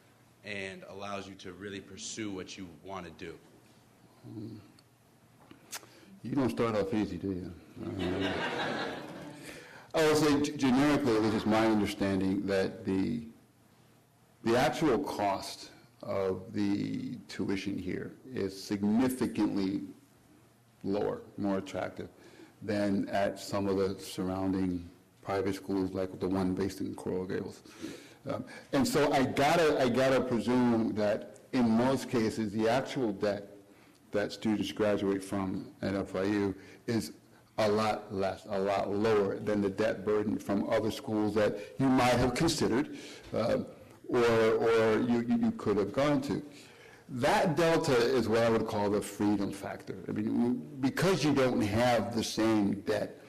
and allows you to really pursue what you want to do? You don't start off easy, do you? I would say generically, this is my understanding, that the actual cost of the tuition here is significantly lower, more attractive than at some of the surrounding private schools, like the one based in Coral Gables. And so I gotta presume that in most cases, the actual debt that students graduate from at FIU is a lot less, a lot lower than the debt burden from other schools that you might have considered or you could have gone to. That delta is what I would call the freedom factor. I mean, because you don't have the same debt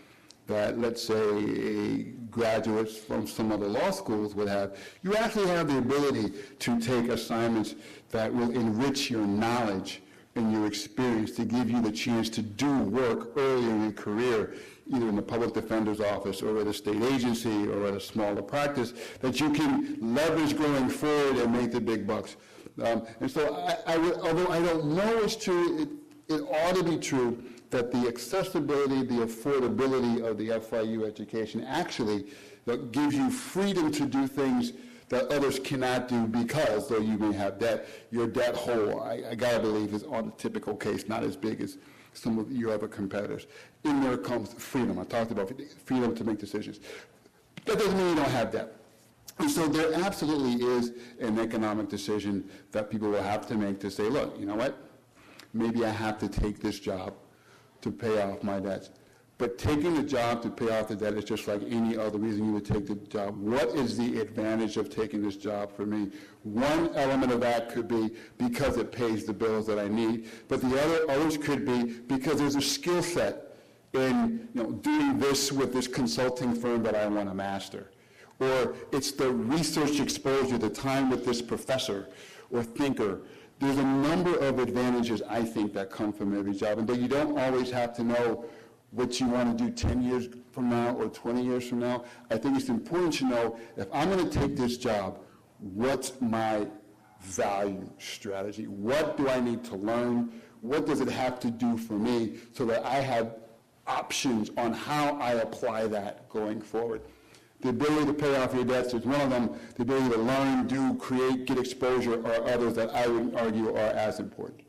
that, let's say, graduates from some other law schools would have, you actually have the ability to take assignments that will enrich your knowledge and your experience, to give you the chance to do work early in your career, either in the public defender's office or at a state agency or at a smaller practice, that you can leverage going forward and make the big bucks. And so although I don't know it's true, it ought to be true that the accessibility, the affordability of the FIU education actually gives you freedom to do things that others cannot do because, though you may have debt, your debt hole, I gotta believe, is on a typical case, not as big as some of your other competitors. In there comes freedom. I talked about freedom to make decisions. That doesn't mean you don't have debt. And so there absolutely is an economic decision that people will have to make to say, look, you know what? Maybe I have to take this job to pay off my debts. But taking the job to pay off the debt is just like any other reason you would take the job. What is the advantage of taking this job for me? One element of that could be because it pays the bills that I need, but the others could be because there's a skill set in doing this with this consulting firm that I want to master. Or it's the research exposure, the time with this professor or thinker. There's a number of advantages, I think, that come from every job. And though you don't always have to know what you want to do 10 years from now or 20 years from now, I think it's important to know, if I'm going to take this job, what's my value strategy? What do I need to learn? What does it have to do for me so that I have options on how I apply that going forward? The ability to pay off your debts is one of them. The ability to learn, do, create, get exposure are others that I would argue are as important.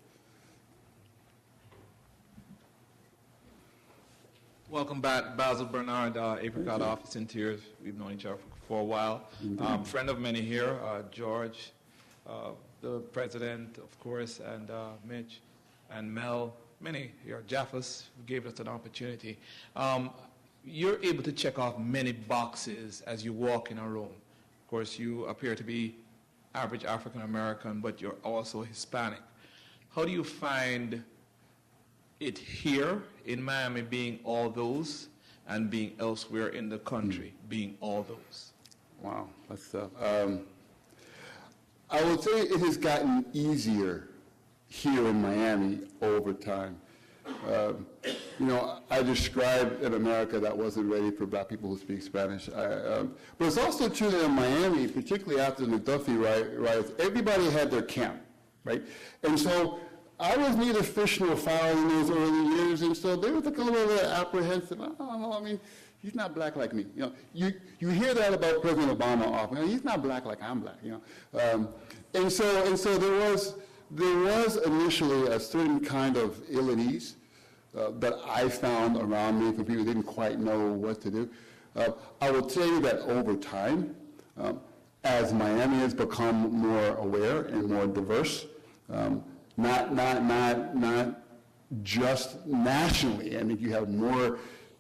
Welcome back, Basil Bernard, Apricot Office Interiors. We've known each other for a while. Friend of many here, George, the president, of course, and Mitch, and Mel, many here, Jaffus, who gave us an opportunity. You're able to check off many boxes as you walk in a room. Of course, you appear to be average African American, but you're also Hispanic. How do you find it here in Miami being all those and being elsewhere in the country being all those? Wow, that's tough. I would say it has gotten easier here in Miami over time. I described an America that wasn't ready for black people who speak Spanish. But it's also true that in Miami, particularly after the McDuffie riots, everybody had their camp, right? And so I was neither fish nor fowl in those early years, and so they were like a little bit apprehensive. I don't know, I mean, he's not black like me. You hear that about President Obama often. He's not black like I'm black. And so there was initially a certain kind of ill at ease that I found around me for people who didn't quite know what to do. I will tell you that over time, as Miami has become more aware and more diverse, not just nationally. I mean, you have more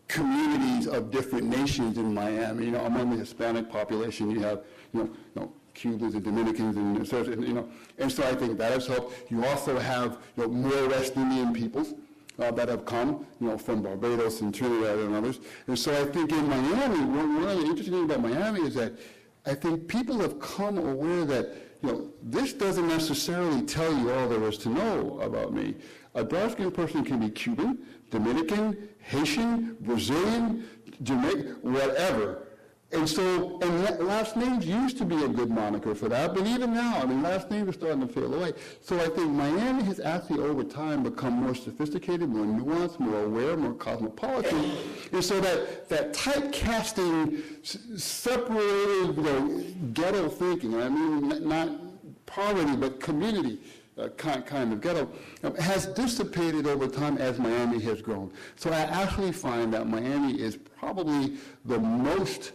communities of different nations in Miami. You know, among the Hispanic population, you have, Cubans and Dominicans and so I think that has helped. You also have, more West Indian peoples that have come, from Barbados and Trinidad and others. And so I think in Miami, one of the interesting things about Miami is that I think people have come aware that, this doesn't necessarily tell you all there is to know about me. A dark-skinned person can be Cuban, Dominican, Haitian, Brazilian, Jamaican, whatever. And so, last names used to be a good moniker for that, but even now, I mean, last names are starting to fade away. So I think Miami has actually, over time, become more sophisticated, more nuanced, more aware, more cosmopolitan. And so that typecasting, separated, ghetto thinking, I mean, not poverty, but community, kind of ghetto, has dissipated over time as Miami has grown. So I actually find that Miami is probably the most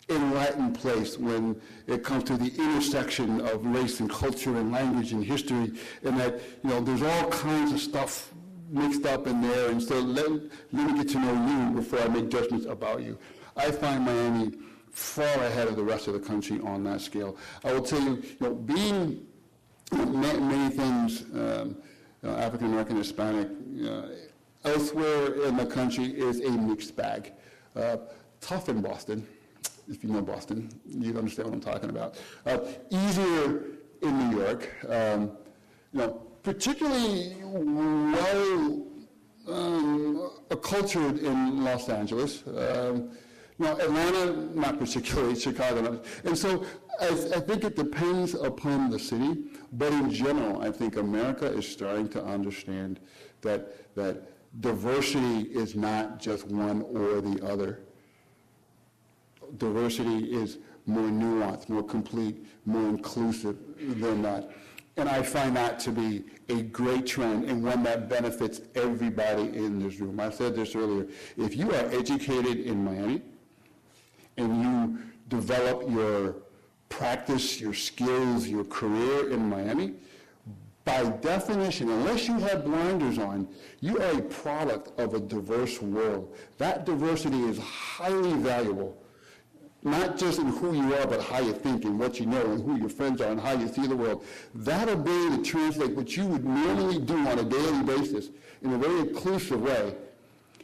enlightened place when it comes to the intersection of race and culture and language and history, and that, there's all kinds of stuff mixed up in there, and so let me get to know you before I make judgments about you. I find Miami far ahead of the rest of the country on that scale. I will tell you, being many things, African American, Hispanic, elsewhere in the country is a mixed bag. Tough in Boston. If you know Boston, you understand what I'm talking about. Easier in New York, particularly well accultured in Los Angeles. Atlanta, not particularly, Chicago. And so I think it depends upon the city, but in general, I think America is starting to understand that diversity is not just one or the other. Diversity is more nuanced, more complete, more inclusive than that. And I find that to be a great trend and one that benefits everybody in this room. I said this earlier. If you are educated in Miami and you develop your practice, your skills, your career in Miami, by definition, unless you have blinders on, you are a product of a diverse world. That diversity is highly valuable. Not just in who you are, but how you think and what you know and who your friends are and how you see the world. That ability to translate what you would normally do on a daily basis in a very inclusive way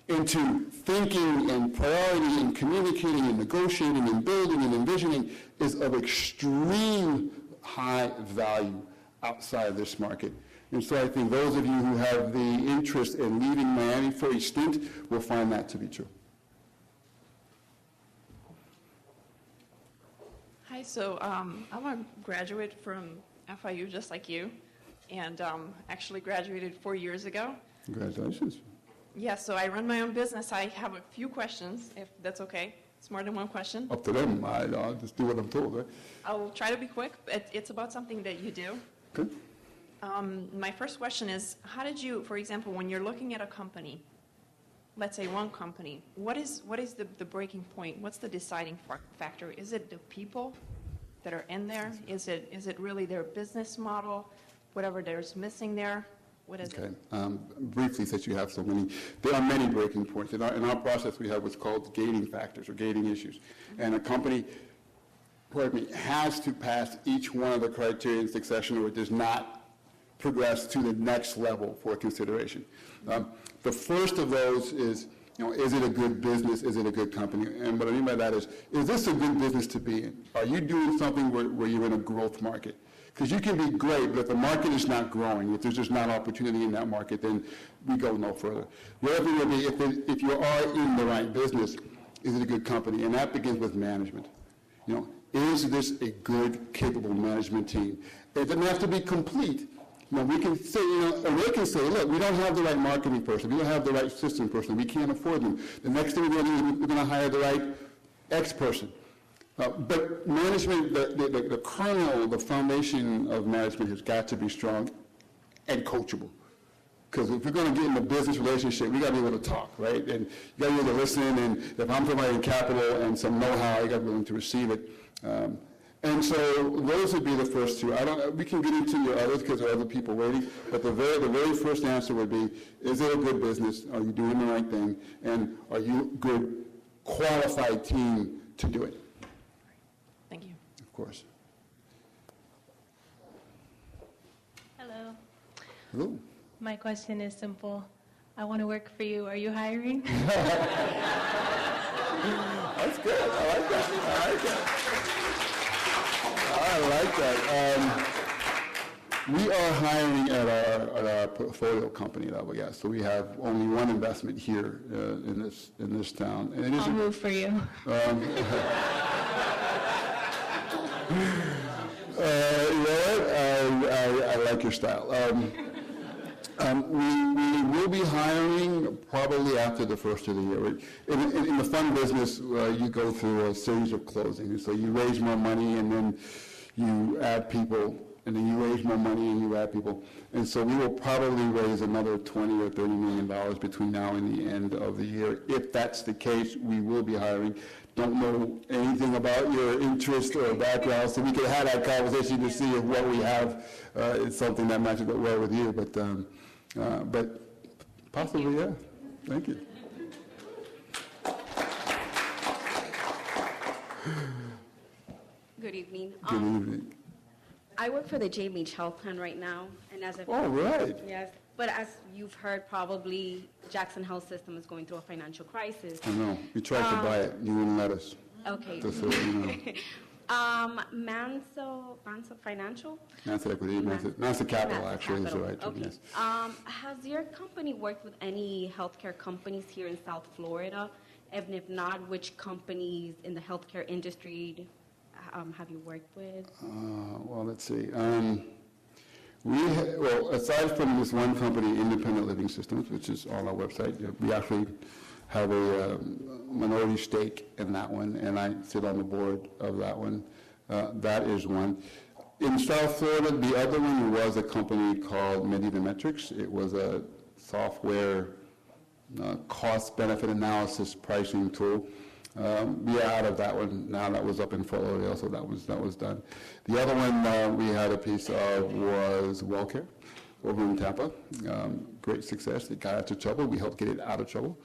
into thinking and priority and communicating and negotiating and building and envisioning is of extreme high value outside this market. And so I think those of you who have the interest in leaving Miami for a stint will find that to be true. Hi, so I'm a graduate from FIU just like you, and actually graduated 4 years ago. Congratulations. Yeah, so I run my own business. I have a few questions, if that's okay. It's more than one question. Up to them. I'll just do what I'm told, right? I'll try to be quick. It's about something that you do. Good. My first question is, how did you, for example, when you're looking at a company, let's say one company, what is the breaking point? What's the deciding factor? Is it the people that are in there? Is it really their business model? Whatever there's missing there? What is it? Briefly, since you have so many, there are many breaking points. In our process, we have what's called gating factors or gating issues. And a company, has to pass each one of the criteria in succession or it does not progress to the next level for consideration. The first of those is, is it a good business? Is it a good company? And what I mean by that is this a good business to be in? Are you doing something where you're in a growth market? Because you can be great, but if the market is not growing, if there's just not opportunity in that market, then we go no further. The other thing would be if you are in the right business, is it a good company? And that begins with management. Is this a good, capable management team? It doesn't have to be complete. We can say, or they can say, look, we don't have the right marketing person, we don't have the right system person, we can't afford them. The next thing we're going to do is we're going to hire the right X person. But management, the kernel, the foundation of management has got to be strong and coachable. Because if we're going to get in a business relationship, we got to be able to talk, right? And you got to be able to listen, and if I'm providing capital and some know-how, you got to be willing to receive it. And And so those would be the first two. We can get into your others because there are other people waiting, but the very first answer would be, is it a good business? Are you doing the right thing? And are you a good, qualified team to do it? Thank you. Of course. Hello. Hello. My question is simple. I want to work for you. Are you hiring? That's good. I like that. We are hiring at our portfolio company level, yes. So we have only one investment here in this town. And it I'll isn't- move for you. You know what? I like your style. We will be hiring probably after the first of the year. In the fund business, you go through a series of closings. So you raise more money and then you add people, and then you raise more money and you add people. And so we will probably raise another $20 or $30 million between now and the end of the year. If that's the case, we will be hiring. Don't know anything about your interest or background, so we can have that conversation to see if what we have is something that matches well with you. But possibly, yeah. Thank you. Good evening. Good evening. I work for the J. Beach Health Plan right now, and as a All right. yes, but as you've heard, probably Jackson Health System is going through a financial crisis. I know. We tried to buy it. You wouldn't let us. Okay. Just so you know. Mansa Financial. Mansa Equity, Mansa Capital, Mansa actually, is the Capital. right term, Okay. yes. Has your company worked with any healthcare companies here in South Florida? And if not, which companies in the healthcare industry have you worked with? Well, let's see. Well, aside from this one company, Independent Living Systems, which is on our website, we actually have a minority stake in that one, and I sit on the board of that one. That is one. In South Florida, the other one was a company called Medieval Metrics. It was a software cost-benefit analysis pricing tool. We are out of that one now. That was up in Fort Lauderdale, so that was done. The other one we had a piece of was WellCare over in Tampa. Great success. It got out of trouble. We helped get it out of trouble.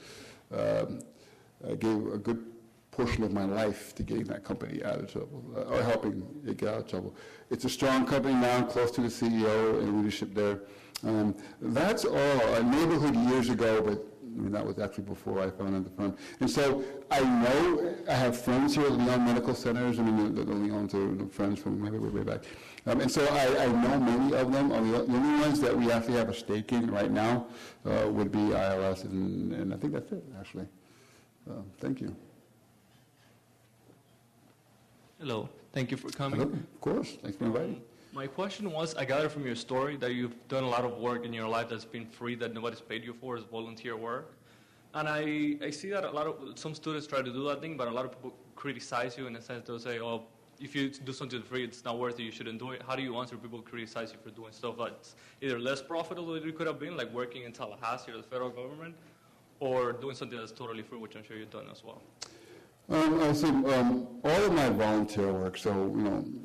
I gave a good portion of my life to getting that company out of trouble, or helping it get out of trouble. It's a strong company now, close to the CEO and leadership there. That's all. A neighborhood years ago, but that was actually before I founded the firm. And so I know I have friends here at Leon Medical Centers. I mean, the Leons are friends from way back. And so I know many of them. The only ones that we actually have a stake in right now would be IRS, and I think that's it, actually. Thank you. Hello, thank you for coming. Hello. Of course, thanks for inviting. My question was, I gathered from your story that you've done a lot of work in your life that's been free, that nobody's paid you for, is volunteer work. And I see that some students try to do that thing, but a lot of people criticize you in a sense. They'll say, oh, if you do something free, it's not worth it, you shouldn't do it. How do you answer people who criticize you for doing stuff that's either less profitable than it could have been, like working in Tallahassee or the federal government, or doing something that's totally free, which I'm sure you've done as well? I see, all of my volunteer work, so,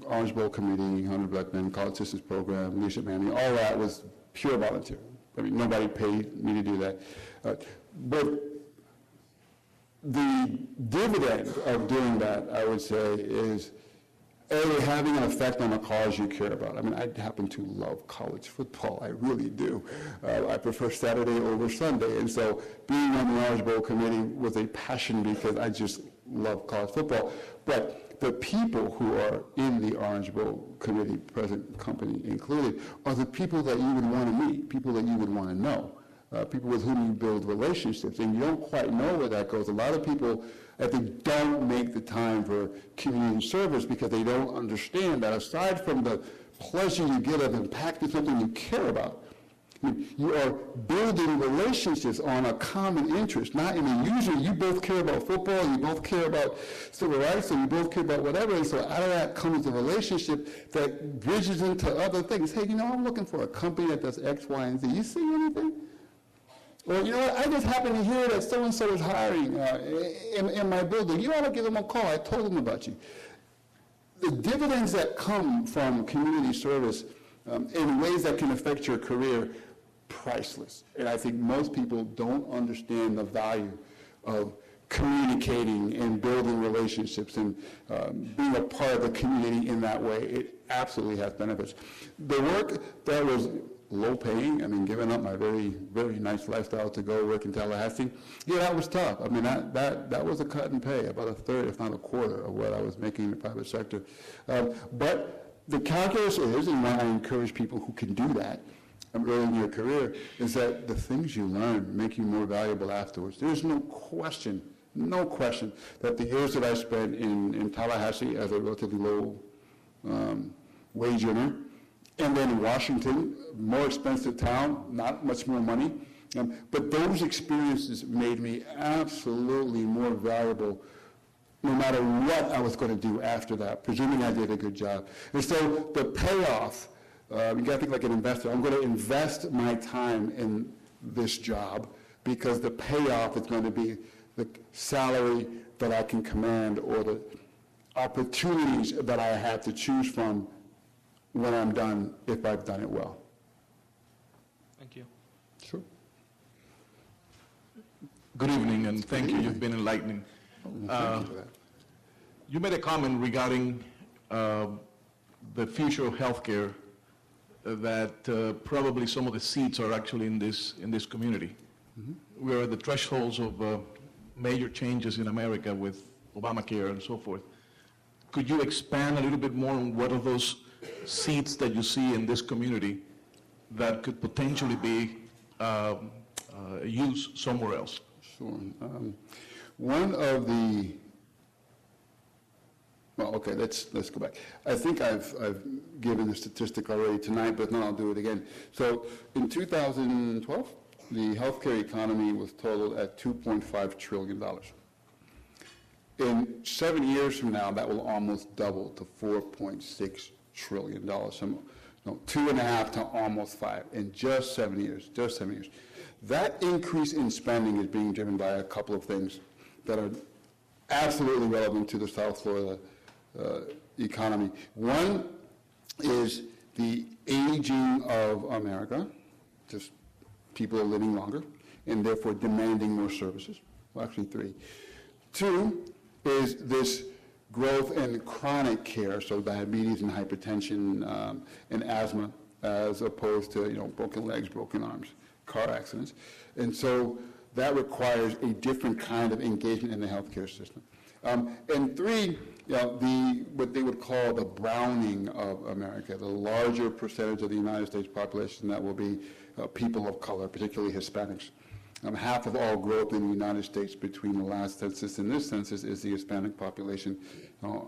Orange Bowl Committee, 100 Black Men, College Sisters Program, Leadership Management, all that was pure volunteer. I mean, nobody paid me to do that. But the dividend of doing that, I would say, is having an effect on a cause you care about. I mean, I happen to love college football. I really do. I prefer Saturday over Sunday. And so being on the Orange Bowl Committee was a passion because I just love college football. But the people who are in the Orange Bowl Committee, present company included, are the people that you would want to meet, people that you would want to know, people with whom you build relationships. And you don't quite know where that goes. A lot of people, I think, don't make the time for community service because they don't understand that aside from the pleasure you get of impacting something you care about, you are building relationships on a common interest, usually you both care about football, you both care about civil rights, and you both care about whatever, and so out of that comes a relationship that bridges into other things. Hey, I'm looking for a company that does X, Y, and Z. You see anything? Or, what, I just happen to hear that so-and-so is hiring in my building. You ought to give them a call. I told them about you. the dividends that come from community service in ways that can affect your career, priceless. And I think most people don't understand the value of communicating and building relationships and being a part of the community in that way. It absolutely has benefits. The work that was low paying, I mean, giving up my very, very nice lifestyle to go work in Tallahassee, yeah, that was tough. I mean, that was a cut in pay, about a third, if not a quarter, of what I was making in the private sector. But the calculus is, and why I encourage people who can do that early in your career, is that the things you learn make you more valuable afterwards. There's no question that the years that I spent in Tallahassee as a relatively low wage earner, and then in Washington, more expensive town, not much more money, but those experiences made me absolutely more valuable no matter what I was going to do after that, presuming I did a good job. And so the payoff, you got to think like an investor. I'm going to invest my time in this job because the payoff is going to be the salary that I can command or the opportunities that I have to choose from when I'm done, if I've done it well. Thank you. Sure. Good evening, and thank you. You've been enlightening. Thank you for that. You made a comment regarding the future of healthcare, that probably some of the seats are actually in this community. Mm-hmm. We're at the thresholds of major changes in America with Obamacare and so forth. Could you expand a little bit more on what are those seats that you see in this community that could potentially be used somewhere else? Sure. One of the, well, okay, let's go back. I think I've given the statistic already tonight, but no, I'll do it again. So in 2012, the healthcare economy was totaled at $2.5 trillion. In 7 years from now, that will almost double to $4.6 trillion. So, 2.5 to almost 5 in just 7 years, That increase in spending is being driven by a couple of things that are absolutely relevant to the South Florida economy. One is the aging of America, just people are living longer and therefore demanding more services. Well, actually 3. 2 is this growth in chronic care, so diabetes and hypertension and asthma, as opposed to broken legs, broken arms, car accidents. And so that requires a different kind of engagement in the healthcare system. And 3, what they would call the browning of America, the larger percentage of the United States population that will be people of color, particularly Hispanics. Half of all growth in the United States between the last census and this census is the Hispanic population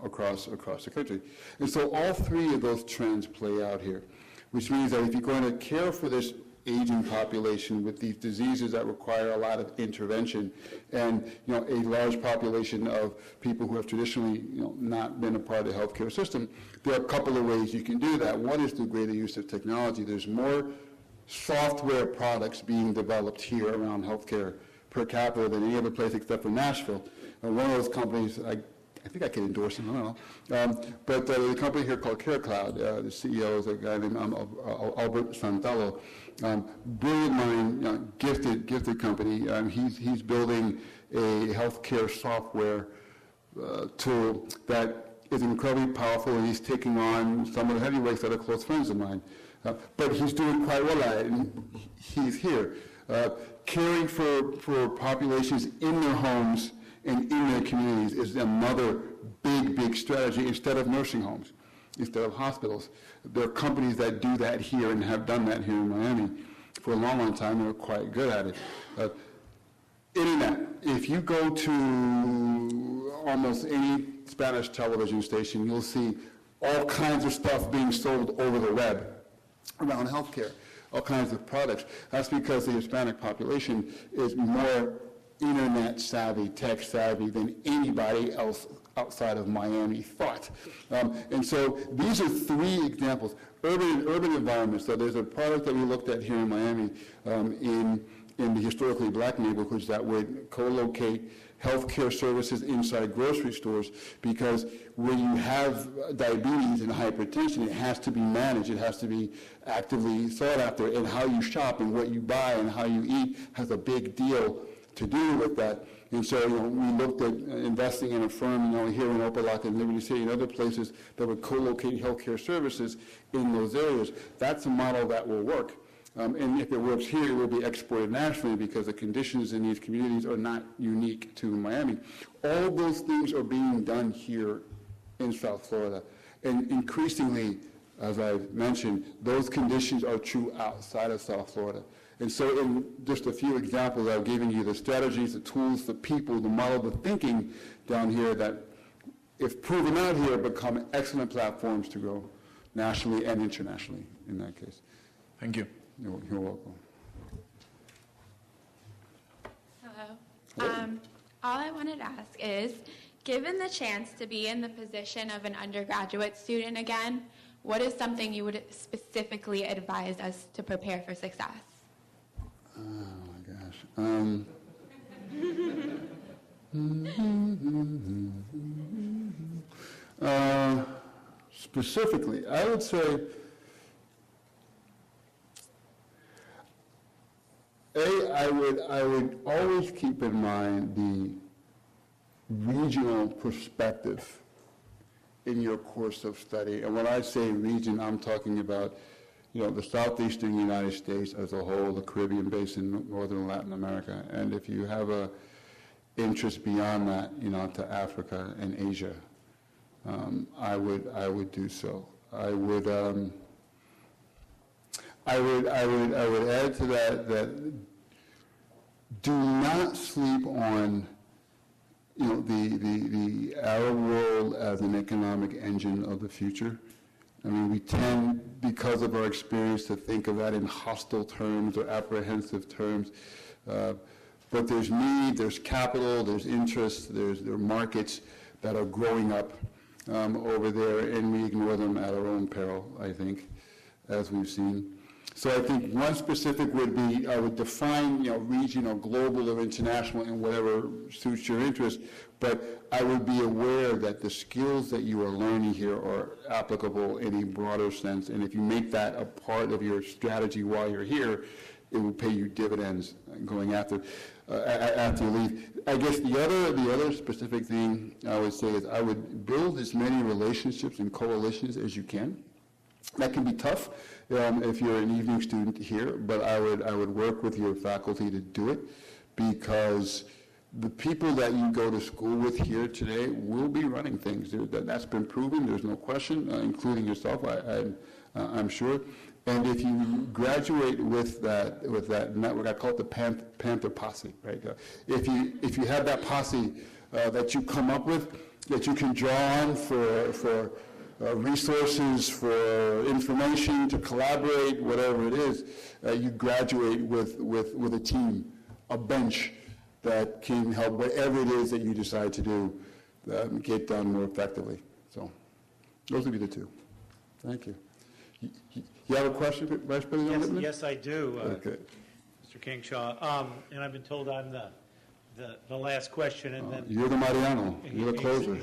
across the country. And so all 3 of those trends play out here, which means that if you're going to care for this aging population with these diseases that require a lot of intervention and a large population of people who have traditionally not been a part of the healthcare system, there are a couple of ways you can do that. One is through greater use of technology. There's more software products being developed here around healthcare per capita than any other place except for Nashville. One of those companies, I think I can endorse them, I don't know. But the company here called CareCloud, the CEO is a guy named Albert Santello. Brilliant mind, gifted company. He's building a healthcare software tool that is incredibly powerful, and he's taking on some of the heavyweights that are close friends of mine. But he's doing quite well at it, and he's here. Caring for populations in their homes and in their communities is another big strategy instead of nursing homes, instead of hospitals. There are companies that do that here and have done that here in Miami for a long time. They're quite good at it. Internet. If you go to almost any Spanish television station, you'll see all kinds of stuff being sold over the web around healthcare, all kinds of products. That's because the Hispanic population is more internet savvy, tech savvy than anybody else outside of Miami thought. And so these are 3 examples. Urban environments. So there's a product that we looked at here in Miami in in the historically black neighborhoods that would co-locate healthcare services inside grocery stores, because when you have diabetes and hypertension, it has to be managed, it has to be actively sought after, and how you shop and what you buy and how you eat has a big deal to do with that. And so, we looked at investing in a firm, here in Opelika and Liberty City and other places that would co-locate healthcare services in those areas. That's a model that will work. And if it works here, it will be exported nationally because the conditions in these communities are not unique to Miami. All those things are being done here in South Florida. And increasingly, as I've mentioned, those conditions are true outside of South Florida. And so in just a few examples, I've given you the strategies, the tools, the people, the model, the thinking down here that, if proven out here, become excellent platforms to grow nationally and internationally in that case. Thank you. You're welcome. Hello. All I wanted to ask is, given the chance to be in the position of an undergraduate student again, what is something you would specifically advise us to prepare for success? Oh my gosh. Specifically, I would say, I would always keep in mind the regional perspective in your course of study. And when I say region, I'm talking about, the southeastern United States as a whole, the Caribbean basin, northern Latin America. And if you have a interest beyond that, to Africa and Asia, I would do so. I would add to that do not sleep on the Arab world as an economic engine of the future. I mean, we tend, because of our experience, to think of that in hostile terms or apprehensive terms. But there's need, there's capital, there's interest, there are markets that are growing up over there, and we ignore them at our own peril, I think, as we've seen. So I think one specific would be, I would define, regional, global, or international in whatever suits your interest, but I would be aware that the skills that you are learning here are applicable in a broader sense, and if you make that a part of your strategy while you're here, it will pay you dividends going after you leave. I guess the other specific thing I would say is I would build as many relationships and coalitions as you can. That can be tough if you're an evening student here, but I would work with your faculty to do it, because the people that you go to school with here today will be running things. That's been proven. There's no question, including yourself, I'm sure. And if you graduate with that network, I call it the Panther Posse, right? If you have that posse that you come up with, that you can draw on for resources, for information, to collaborate, whatever it is, you graduate with a team, a bench that can help whatever it is that you decide to do get done more effectively. So those would be the two. Thank you. You have a question, Vice President Lippman? Yes, I do, Okay. Mr. Kingshaw. And I've been told I'm the last question, and then... You're the Mariano. You're the closer.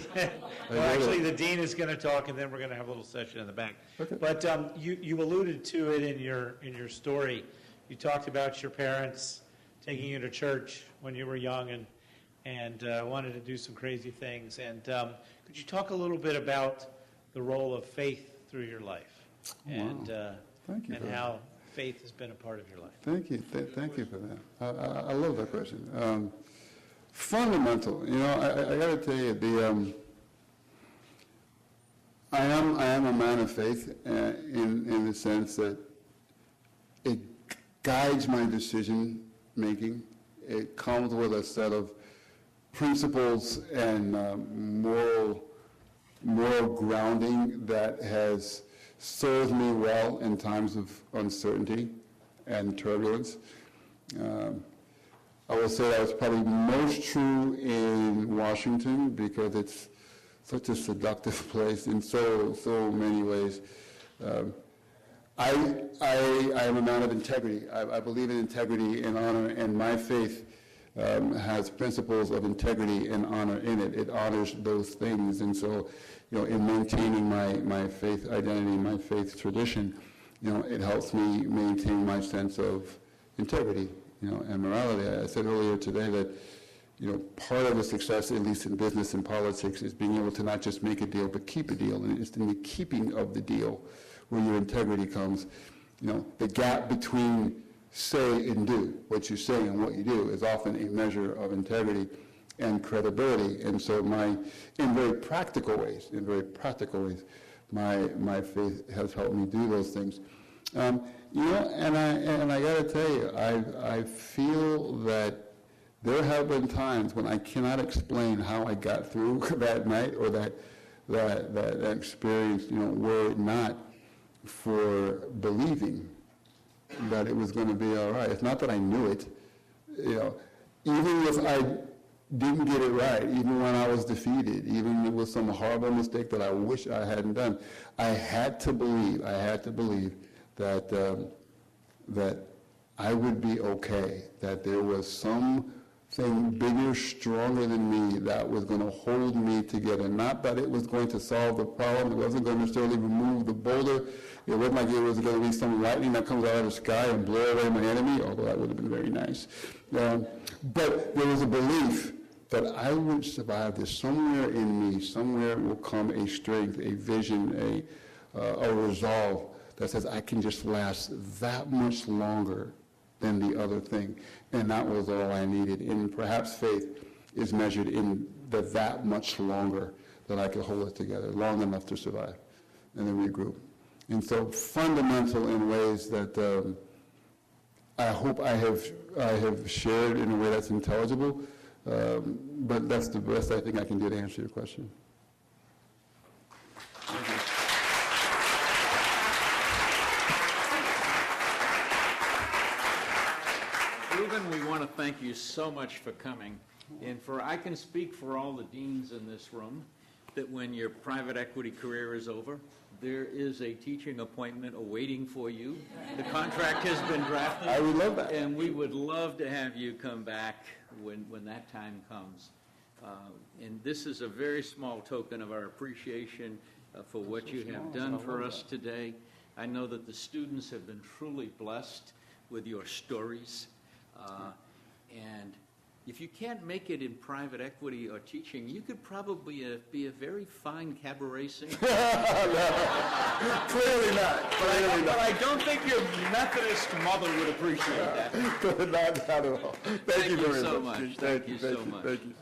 Well, actually, the dean is going to talk, and then we're going to have a little session in the back. Okay. But you alluded to it in your story. You talked about your parents taking you to church when you were young and wanted to do some crazy things. And could you talk a little bit about the role of faith through your life? And Thank you and how faith has been a part of your life. Thank you. Thank you for that. I love that question. Fundamental. I got to tell you, I am a man of faith in the sense that it guides my decision making. It comes with a set of principles and moral grounding that has served me well in times of uncertainty and turbulence. I will say that was probably most true in Washington because it's such a seductive place in so many ways. I am a man of integrity. I believe in integrity and honor, and my faith has principles of integrity and honor in it. It honors those things, and so, in maintaining my faith identity, my faith tradition, it helps me maintain my sense of integrity, and morality. I said earlier today that, part of the success, at least in business and politics, is being able to not just make a deal, but keep a deal, and it's in the keeping of the deal where your integrity comes. The gap between say and do, what you say and what you do, is often a measure of integrity and credibility. And so in very practical ways, my faith has helped me do those things. And I got to tell you, I feel that there have been times when I cannot explain how I got through that night or that experience, were it not for believing that it was going to be all right. It's not that I knew it. Even if I didn't get it right, even when I was defeated, even with some horrible mistake that I wish I hadn't done, I had to believe that that I would be okay, that there was something bigger, stronger than me that was going to hold me together. Not that it was going to solve the problem. It wasn't going to necessarily remove the boulder. It wasn't like it was going to be some lightning that comes out of the sky and blow away my enemy, although that would have been very nice. But there was a belief that I would survive this. Somewhere in me, somewhere will come a strength, a vision, a resolve that says I can just last that much longer than the other thing. And that was all I needed. And perhaps faith is measured in that much longer that I could hold it together, long enough to survive, and then regroup. And so fundamental in ways that I hope I have shared in a way that's intelligible, but that's the best I think I can do to answer your question. Ruben, we want to thank you so much for coming. And I can speak for all the deans in this room that when your private equity career is over, there is a teaching appointment awaiting for you. The contract has been drafted. I would love that. And we would love to have you come back when that time comes. And this is a very small token of our appreciation for what you have done for us today. I know that the students have been truly blessed with your stories. And if you can't make it in private equity or teaching, you could probably be a very fine cabaret singer. Clearly not. But I don't think your Methodist mother would appreciate that. Not at all. Thank you very so much. Thank you so much. Thank you.